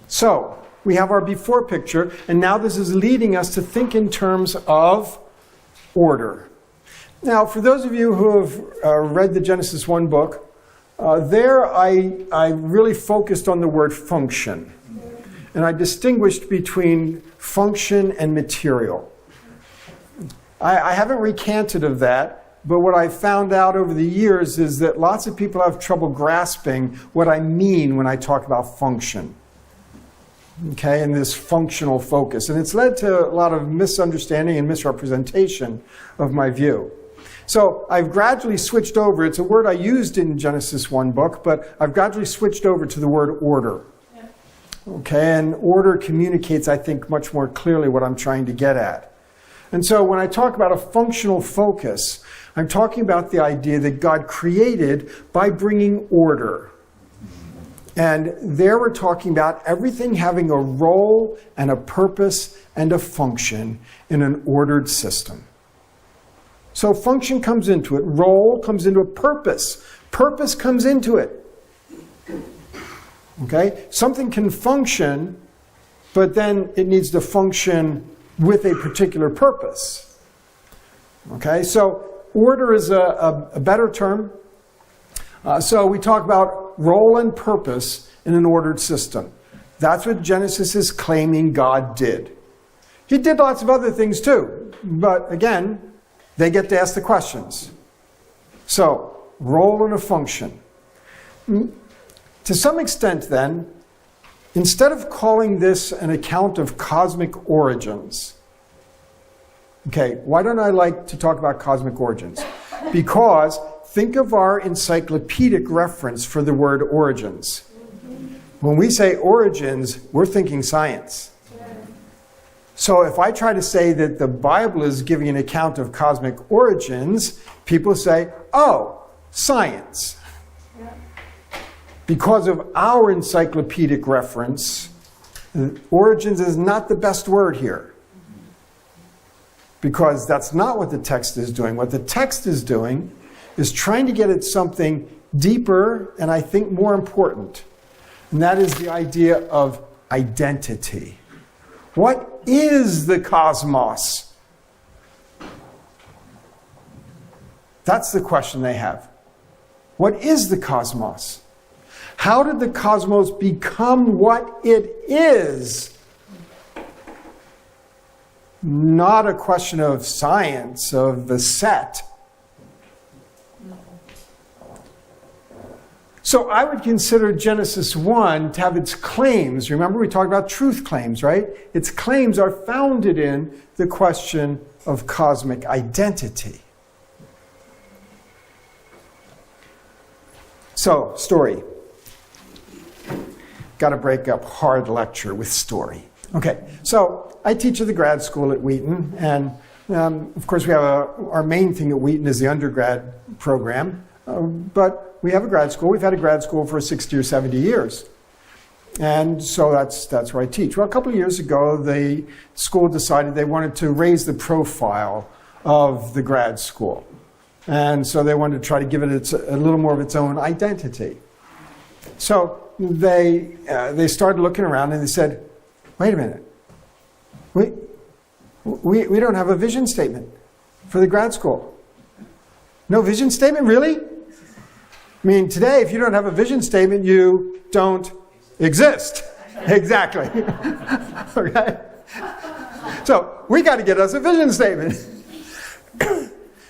So, we have our before picture, and now this is leading us to think in terms of order. Now, for those of you who have read the Genesis 1 book, there I really focused on the word function. and I distinguished between function and material. I haven't recanted of that, but what I found out over the years is that lots of people have trouble grasping what I mean when I talk about function. Okay, and this functional focus. And it's led to a lot of misunderstanding and misrepresentation of my view. So I've gradually switched over. It's a word I used in Genesis 1 book, but I've gradually switched over to the word order. Okay, and order communicates, I think, much more clearly what I'm trying to get at. And so when I talk about a functional focus, I'm talking about the idea that God created by bringing order. And there we're talking about everything having a role and a purpose and a function in an ordered system. So function comes into it, role comes into it, purpose comes into it. Okay? Something can function, but then it needs to function with a particular purpose. Okay? So order is a better term. So we talk about role and purpose in an ordered system. That's what Genesis is claiming God did. He did lots of other things too, but again, they get to ask the questions. So, role and a function. To some extent then, instead of calling this an account of cosmic origins, okay, why don't I like to talk about cosmic origins? Because think of our encyclopedic reference for the word origins. When we say origins, we're thinking science. So if I try to say that the Bible is giving an account of cosmic origins, people say, oh, science. Because of our encyclopedic reference, origins is not the best word here. Because that's not what the text is doing. What the text is doing is trying to get at something deeper and I think more important. And that is the idea of identity. What is the cosmos? That's the question they have. What is the cosmos? How did the cosmos become what it is? Not a question of science, of the set. So I would consider Genesis 1 to have its claims. Remember, we talked about truth claims, right? Its claims are founded in the question of cosmic identity. So, story. Got to break up hard lecture with story. Okay, so I teach at the grad school at Wheaton, and of course we have our main thing at Wheaton is the undergrad program, but we have a grad school. We've had a grad school for 60 or 70 years. And so that's where I teach. Well, a couple of years ago, the school decided they wanted to raise the profile of the grad school. And so they wanted to try to give it a little more of its own identity. So they started looking around and they said, wait a minute. We don't have a vision statement for the grad school. No vision statement, really? I mean, today, if you don't have a vision statement, you don't exist. Exactly. Okay? So, we got to get us a vision statement.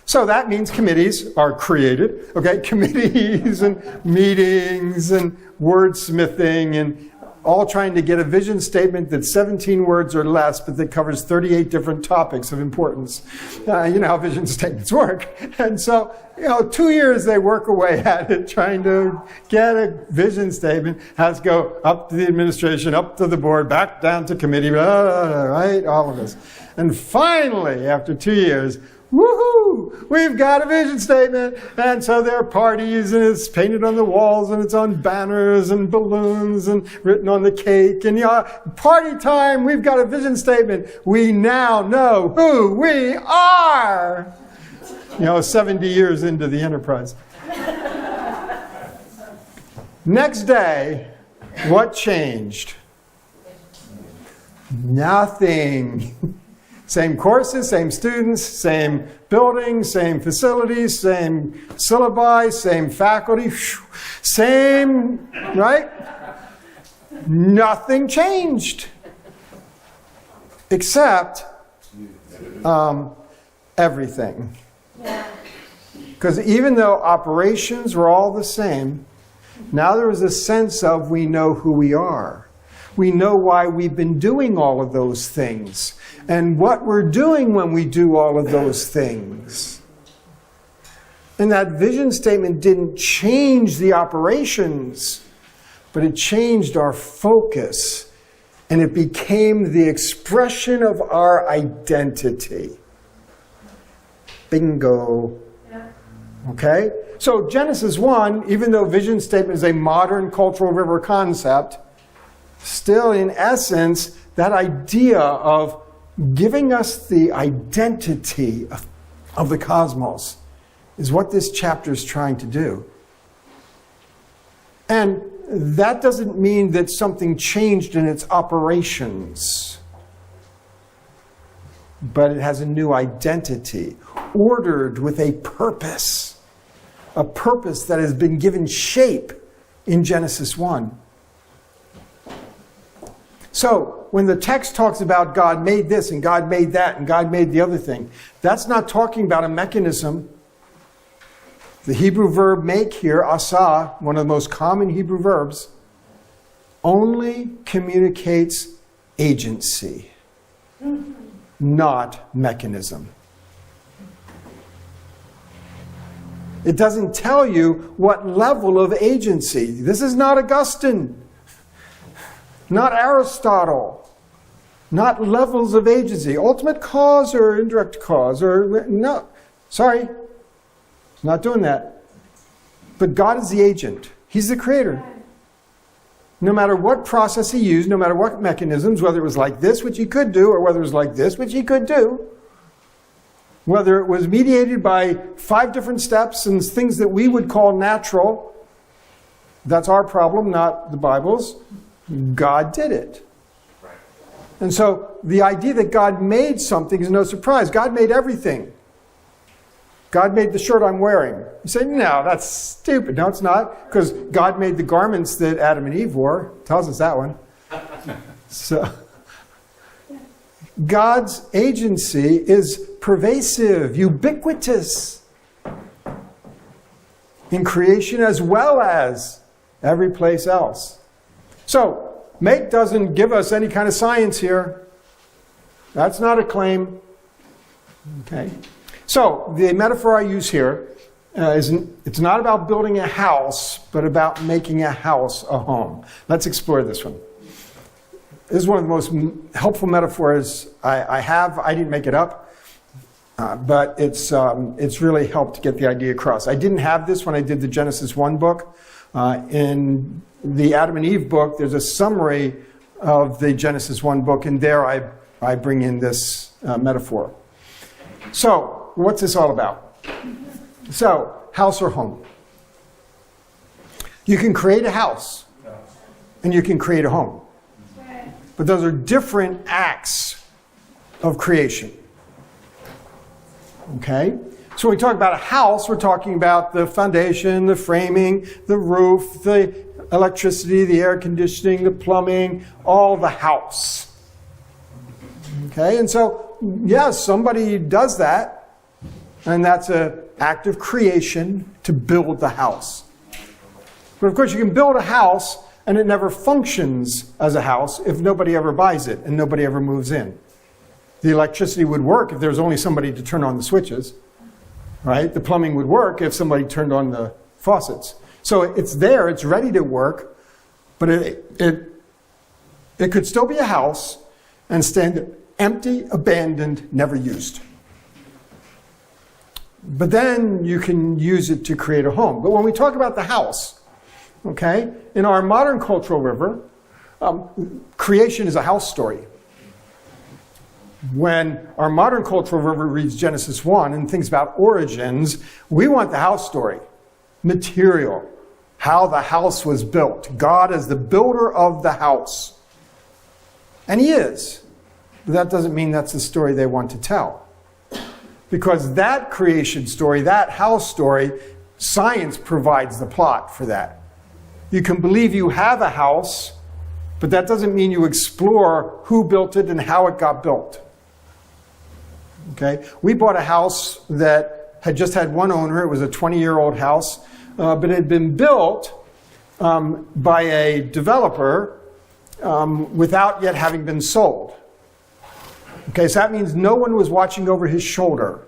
So that means committees are created. Okay? Committees and meetings and wordsmithing and all trying to get a vision statement that's 17 words or less, but that covers 38 different topics of importance. You know how vision statements work. And so, 2 years they work away at it, trying to get a vision statement. Has to go up to the administration, up to the board, back down to committee, right? All of this. And finally, after 2 years, woohoo! We've got a vision statement. And so there are parties, and it's painted on the walls, and it's on banners and balloons, and written on the cake. And party time, we've got a vision statement. We now know who we are. 70 years into the enterprise. Next day, what changed? Nothing. Same courses, same students, same buildings, same facilities, same syllabi, same faculty, same, right? Nothing changed. Except everything. Because even though operations were all the same, now there is a sense of we know who we are. We know why we've been doing all of those things and what we're doing when we do all of those things. And that vision statement didn't change the operations, but it changed our focus, and it became the expression of our identity. Bingo. Okay? So Genesis 1, even though vision statement is a modern cultural river concept, still in essence, that idea of giving us the identity of the cosmos is what this chapter is trying to do. And that doesn't mean that something changed in its operations, but it has a new identity, ordered with a purpose that has been given shape in Genesis 1. So, when the text talks about God made this and God made that and God made the other thing, that's not talking about a mechanism. The Hebrew verb make here, asa, one of the most common Hebrew verbs, only communicates agency, not mechanism. It doesn't tell you what level of agency. This is not Augustine, not Aristotle, not levels of agency. Ultimate cause or indirect cause, or no. Sorry, it's not doing that. But God is the agent. He's the creator. No matter what process he used, no matter what mechanisms, whether it was like this, which he could do, or whether it was like this, which he could do, whether it was mediated by 5 different steps and things that we would call natural, that's our problem, not the Bible's. God did it. And so the idea that God made something is no surprise. God made everything. God made the shirt I'm wearing. You say, no, that's stupid. No, it's not, because God made the garments that Adam and Eve wore. Tells us that one. So God's agency is pervasive, ubiquitous in creation as well as every place else. So, make doesn't give us any kind of science here. That's not a claim. Okay. So, the metaphor I use here it's not about building a house, but about making a house a home. Let's explore this one. This is one of the most helpful metaphors I have. I didn't make it up, but it's really helped get the idea across. I didn't have this when I did the Genesis 1 book. In the Adam and Eve book, there's a summary of the Genesis 1 book, and there I bring in this metaphor. So, what's this all about? So, house or home? You can create a house, and you can create a home. But those are different acts of creation. Okay? So when we talk about a house, we're talking about the foundation, the framing, the roof, the electricity, the air conditioning, the plumbing, all the house. Okay? And so, yes, somebody does that, and that's an act of creation to build the house. But of course, you can build a house, and it never functions as a house if nobody ever buys it and nobody ever moves in. The electricity would work if there was only somebody to turn on the switches. Right? The plumbing would work if somebody turned on the faucets. So it's there, it's ready to work, but it could still be a house and stand empty, abandoned, never used. But then you can use it to create a home. But when we talk about the house, okay, in our modern cultural river, creation is a house story. When our modern cultural river reads Genesis 1 and thinks about origins, we want the house story. Material. How the house was built. God is the builder of the house. And he is. But that doesn't mean that's the story they want to tell. Because that creation story, that house story, science provides the plot for that. You can believe you have a house But that doesn't mean you explore who built it and how it got built. Okay? We bought a house that had just had one owner. It was a 20-year-old house, but it had been built by a developer without yet having been sold. Okay, so that means no one was watching over his shoulder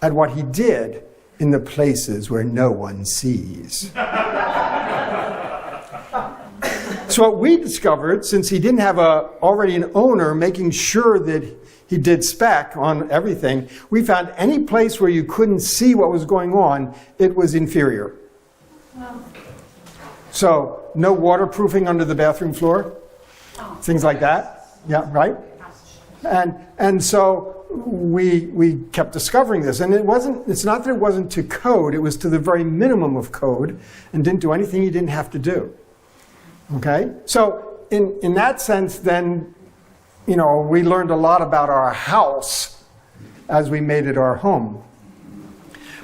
at what he did in the places where no one sees. So what we discovered, since he didn't have already an owner making sure that he did spec on everything, we found any place where you couldn't see what was going on, it was inferior. So no waterproofing under the bathroom floor, things like that. Yeah, right? And so we kept discovering this, and it's not that it wasn't to code, it was to the very minimum of code and didn't do anything you didn't have to do. Okay? So in that sense, then, you know, we learned a lot about our house as we made it our home.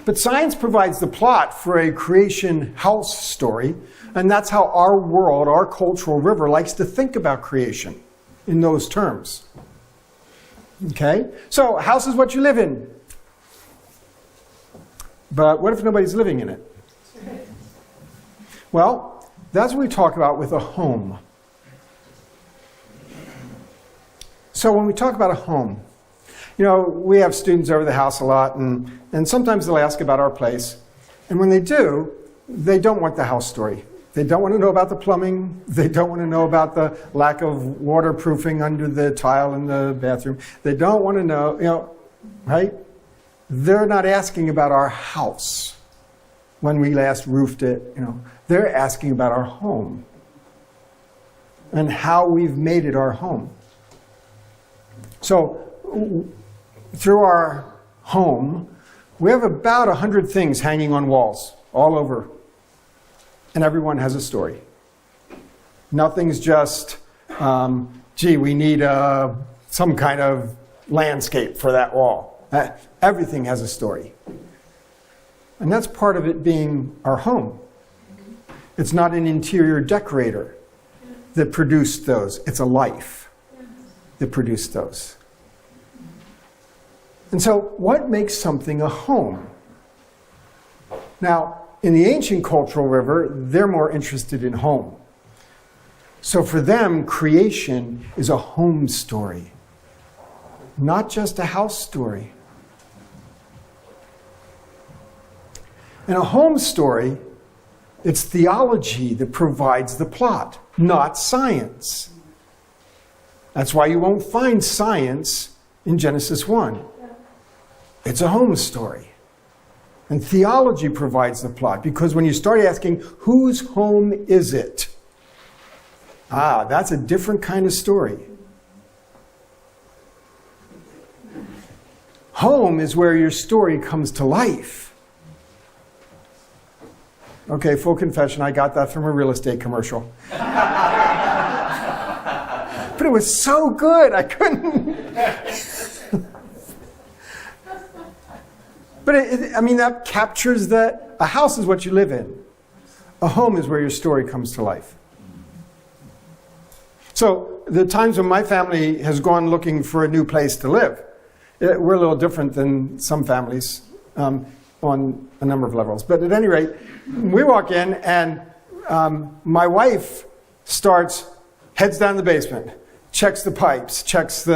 But science provides the plot for a creation house story, and that's how our world, our cultural river, likes to think about creation in those terms. Okay? So, a house is what you live in. But what if nobody's living in it? Well, that's what we talk about with a home. So when we talk about a home, you know, we have students over the house a lot, and sometimes they'll ask about our place. And when they do, they don't want the house story. They don't want to know about the plumbing. They don't want to know about the lack of waterproofing under the tile in the bathroom. They don't want to know, you know, right? They're not asking about our house when we last roofed it, you know. They're asking about our home and how we've made it our home. So through our home, we have about 100 things hanging on walls all over. And everyone has a story. Nothing's just, gee, we need some kind of landscape for that wall. Everything has a story. And that's part of it being our home. It's not an interior decorator that produced those. It's a life that produced those. And so what makes something a home? Now, in the ancient cultural river, they're more interested in home. So for them, creation is a home story, not just a house story. In a home story, it's theology that provides the plot, not science. That's why you won't find science in Genesis 1. It's a home story. And theology provides the plot, because when you start asking, whose home is it? That's a different kind of story. Home is where your story comes to life. Okay, full confession, I got that from a real estate commercial. But it was so good, I couldn't. But that captures that a house is what you live in. A home is where your story comes to life. So the times when my family has gone looking for a new place to live, we're a little different than some families on a number of levels. But at any rate, we walk in and my wife heads down the basement, checks the pipes, checks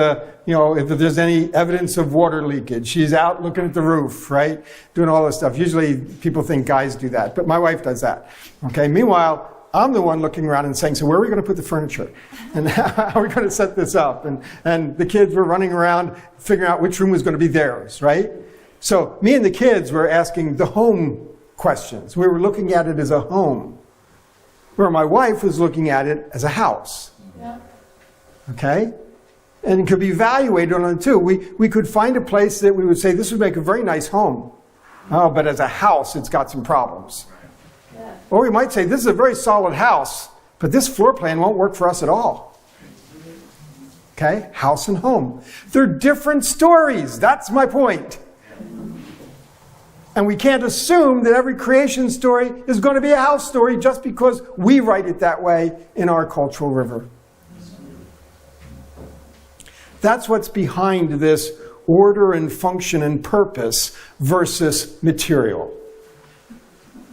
if there's any evidence of water leakage. She's out looking at the roof, right? Doing all this stuff. Usually people think guys do that, but my wife does that. Okay. Meanwhile, I'm the one looking around and saying, so where are we going to put the furniture? And how are we going to set this up? And the kids were running around figuring out which room was going to be theirs, right? So me and the kids were asking the home questions. We were looking at it as a home, where my wife was looking at it as a house. Yeah. Okay? And it could be evaluated on it too. We could find a place that we would say, this would make a very nice home. Oh, but as a house, it's got some problems. Yeah. Or we might say, this is a very solid house, but this floor plan won't work for us at all. Okay? House and home. They're different stories. That's my point. And we can't assume that every creation story is going to be a house story just because we write it that way in our cultural river. That's what's behind this order and function and purpose versus material.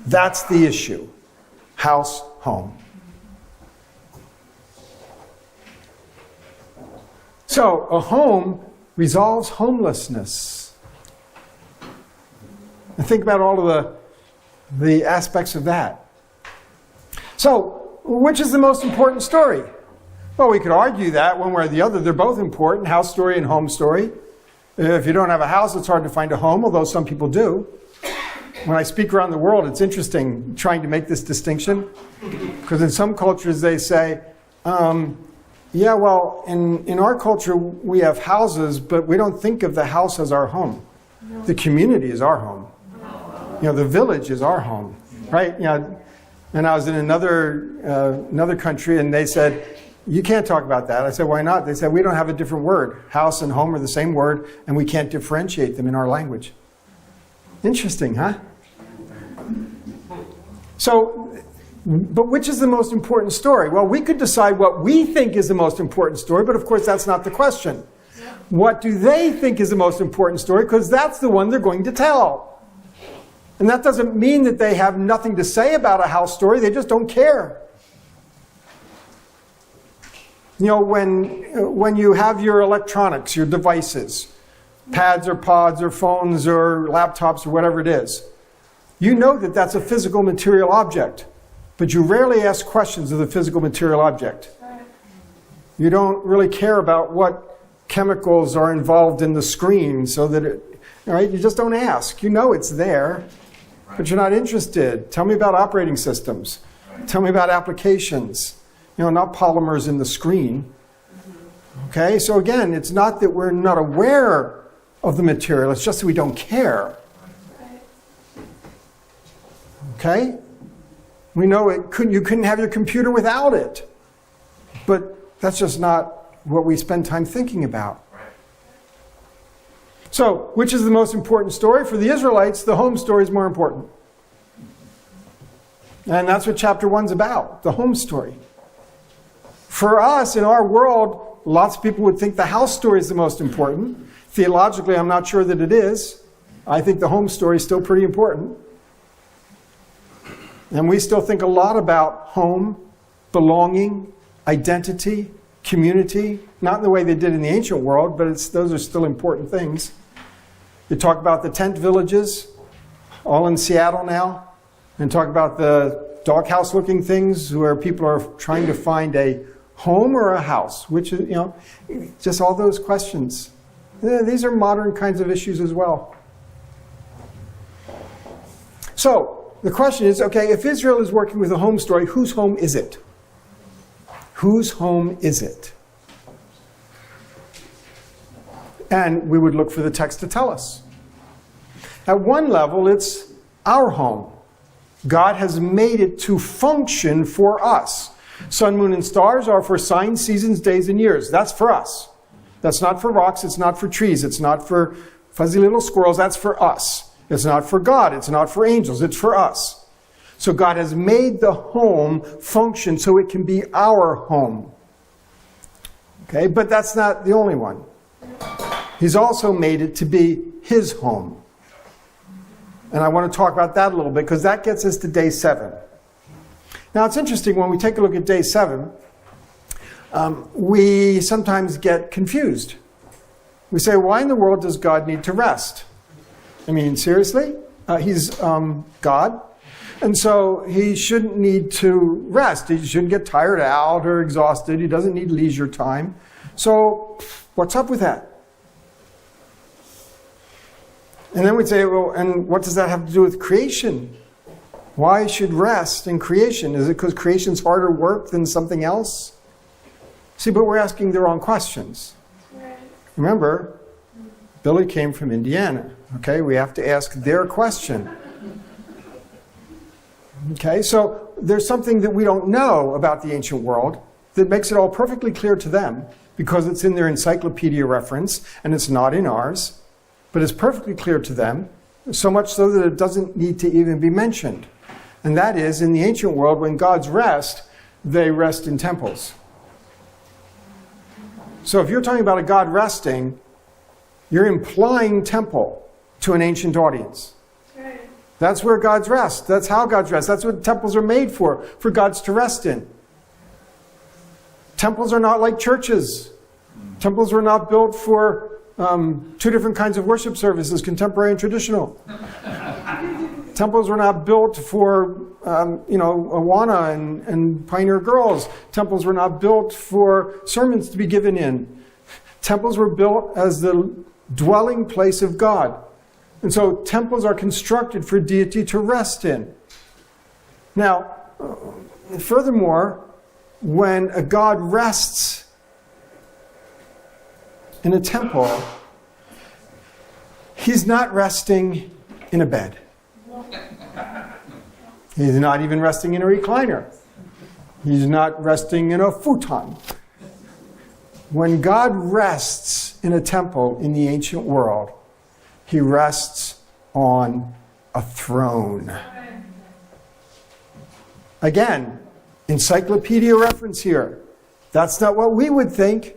That's the issue. House, home. So, a home resolves homelessness. And think about all of the aspects of that. So, which is the most important story? Well, we could argue that one way or the other. They're both important, house story and home story. If you don't have a house, it's hard to find a home, although some people do. When I speak around the world, it's interesting trying to make this distinction. Because in some cultures they say, yeah, well, in our culture we have houses, but we don't think of the house as our home. The community is our home. The village is our home, right? And I was in another country, and they said, you can't talk about that. I said, why not? They said, we don't have a different word. House and home are the same word, and we can't differentiate them in our language. Interesting, huh? So, but which is the most important story? Well, we could decide what we think is the most important story, but of course that's not the question. What do they think is the most important story? Because that's the one they're going to tell. And that doesn't mean that they have nothing to say about a house story, they just don't care. When you have your electronics, your devices, pads or pods or phones or laptops or whatever it is, you know that that's a physical material object, but you rarely ask questions of the physical material object. You don't really care about what chemicals are involved in the screen, so that you just don't ask. You know it's there, but you're not interested. Tell me about operating systems. Tell me about applications. Not polymers in the screen. Okay, so again, it's not that we're not aware of the material, it's just that we don't care. Okay? We know you couldn't have your computer without it. But that's just not what we spend time thinking about. So, which is the most important story? For the Israelites, the home story is more important. And that's what chapter 1's about, the home story. For us, in our world, lots of people would think the house story is the most important. Theologically, I'm not sure that it is. I think the home story is still pretty important. And we still think a lot about home, belonging, identity, community. Not in the way they did in the ancient world, but those are still important things. You talk about the tent villages, all in Seattle now, and talk about the doghouse-looking things where people are trying to find a home or a house, which is, just all those questions. These are modern kinds of issues as well. So, the question is, okay, if Israel is working with a home story, whose home is it? Whose home is it? And we would look for the text to tell us. At one level, it's our home. God has made it to function for us. Sun, moon, and stars are for signs, seasons, days, and years. That's for us. That's not for rocks. It's not for trees. It's not for fuzzy little squirrels. That's for us. It's not for God. It's not for angels. It's for us. So God has made the home function so it can be our home. Okay, but that's not the only one. He's also made it to be His home. And I want to talk about that a little bit because that gets us to day 7. Now it's interesting, when we take a look at day 7, we sometimes get confused. We say, why in the world does God need to rest? I mean, seriously? He's God, and so He shouldn't need to rest. He shouldn't get tired out or exhausted. He doesn't need leisure time. So what's up with that? And then we'd say, well, and what does that have to do with creation? Why should rest in creation? Is it because creation's harder work than something else? See, but we're asking the wrong questions. Remember, Billy came from Indiana. Okay, we have to ask their question. Okay, so there's something that we don't know about the ancient world that makes it all perfectly clear to them because it's in their encyclopedia reference and it's not in ours. But it's perfectly clear to them, so much so that it doesn't need to even be mentioned. And that is, in the ancient world, when gods rest, they rest in temples. So if you're talking about a God resting, you're implying temple to an ancient audience. Right. That's where God's rest. That's how God's rest. That's what temples are made for God's to rest in. Temples are not like churches. Temples were not built for two different kinds of worship services, contemporary and traditional. Temples were not built for, Awana and Pioneer Girls. Temples were not built for sermons to be given in. Temples were built as the dwelling place of God. And so temples are constructed for deity to rest in. Now, furthermore, when a God rests in a temple, he's not resting in a bed. He's not even resting in a recliner. He's not resting in a futon. When God rests in a temple in the ancient world, he rests on a throne. Again, encyclopedia reference here. That's not what we would think,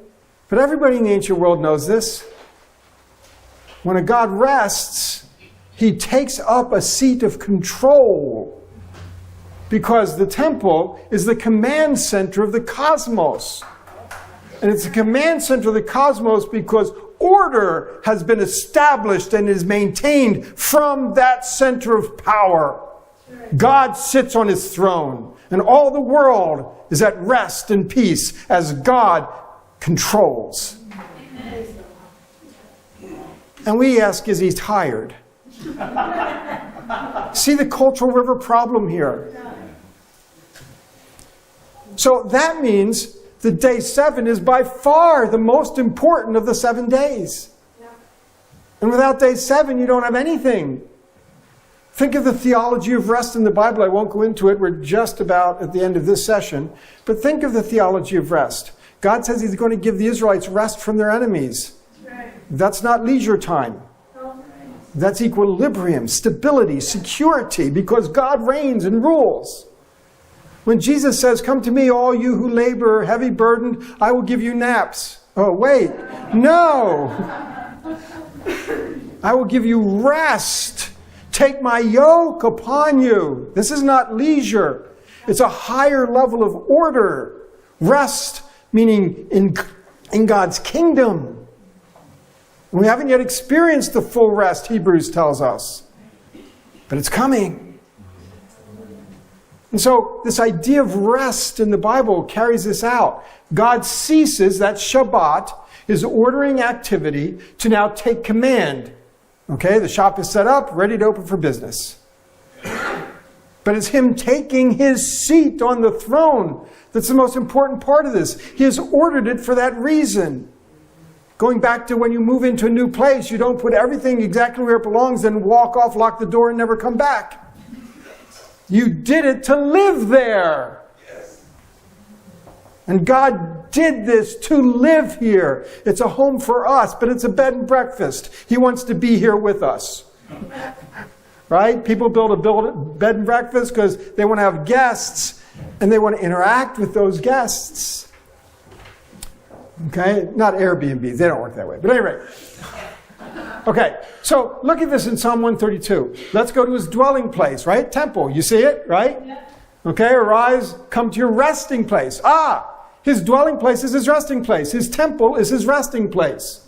but everybody in the ancient world knows this. When a God rests, he takes up a seat of control, because the temple is the command center of the cosmos. And it's the command center of the cosmos because order has been established and is maintained from that center of power. God sits on his throne, and all the world is at rest and peace as God controls. And we ask, is he tired? See the cultural river problem here. So that means that day 7 is by far the most important of the 7 days. And without day 7, you don't have anything. Think of the theology of rest in the Bible. I won't go into it. We're just about at the end of this session. But think of the theology of rest. God says he's going to give the Israelites rest from their enemies. That's not leisure time. That's equilibrium, stability, security, because God reigns and rules. When Jesus says, "Come to me, all you who labor, heavy burdened, I will give you naps." Oh, wait. No. I will give you rest. Take my yoke upon you. This is not leisure. It's a higher level of order. Rest, meaning in God's kingdom. We haven't yet experienced the full rest, Hebrews tells us. But it's coming. And so this idea of rest in the Bible carries this out. God ceases, that Shabbat, his ordering activity, to now take command. Okay, the shop is set up, ready to open for business. But it's him taking his seat on the throne that's the most important part of this. He has ordered it for that reason. Going back to when you move into a new place, you don't put everything exactly where it belongs, then walk off, lock the door, and never come back. You did it to live there. And God did this to live here. It's a home for us, but it's a bed and breakfast. He wants to be here with us. Right? People build a bed and breakfast because they want to have guests and they want to interact with those guests. Okay? Not Airbnbs. They don't work that way. But anyway. Okay, so look at this in Psalm 132. Let's go to his dwelling place, right? Temple. You see it, right? Yeah. Okay, arise, come to your resting place. His dwelling place is his resting place. His temple is his resting place.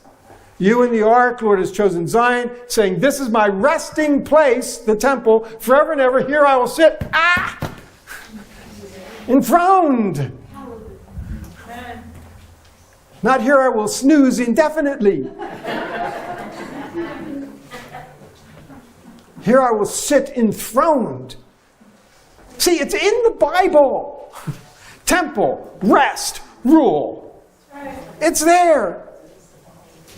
You in the ark, Lord has chosen Zion, saying, "This is my resting place, the temple, forever and ever. Here I will sit, enthroned. Not here I will snooze indefinitely. Here I will sit enthroned." See, it's in the Bible. Temple, rest, rule. It's there.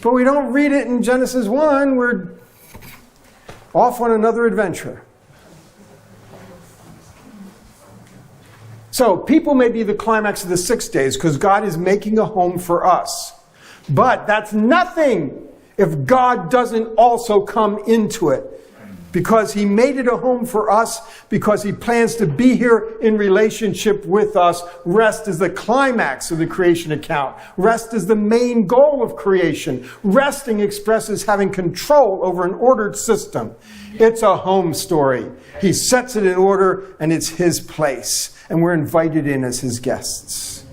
But we don't read it in Genesis 1. We're off on another adventure. So, people may be the climax of the 6 days because God is making a home for us. But that's nothing if God doesn't also come into it. Because he made it a home for us, because he plans to be here in relationship with us. Rest is the climax of the creation account. Rest is the main goal of creation. Resting expresses having control over an ordered system. It's a home story. He sets it in order, and it's his place. And we're invited in as his guests.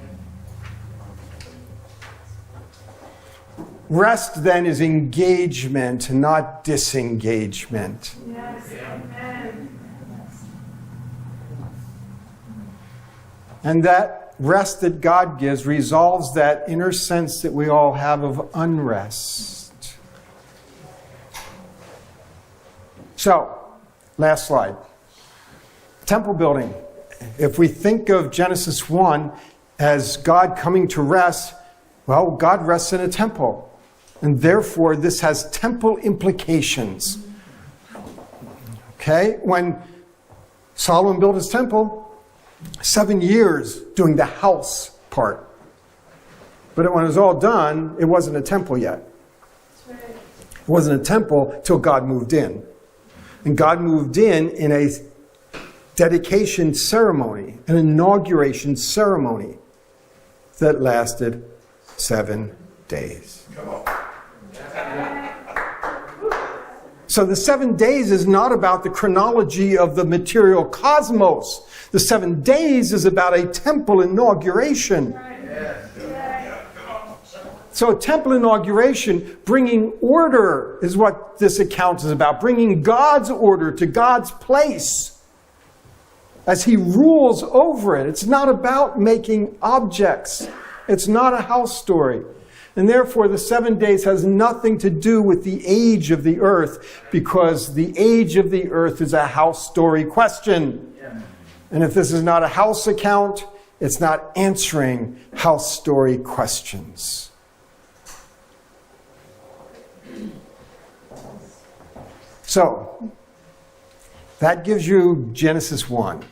Rest, then, is engagement, not disengagement. Yes, amen. And that rest that God gives resolves that inner sense that we all have of unrest. So, last slide. Temple building. If we think of Genesis 1 as God coming to rest, well, God rests in a temple. And therefore, this has temple implications. Okay? When Solomon built his temple, 7 years doing the house part. But when it was all done, it wasn't a temple yet. That's right. It wasn't a temple till God moved in. And God moved in a dedication ceremony, an inauguration ceremony that lasted 7 days. So the 7 days is not about the chronology of the material cosmos. The 7 days is about a temple inauguration. So temple inauguration, bringing order is what this account is about. Bringing God's order to God's place as he rules over it. It's not about making objects. It's not a house story. And therefore, the 7 days has nothing to do with the age of the earth, because the age of the earth is a house story question. And if this is not a house account, it's not answering house story questions. So, that gives you Genesis 1.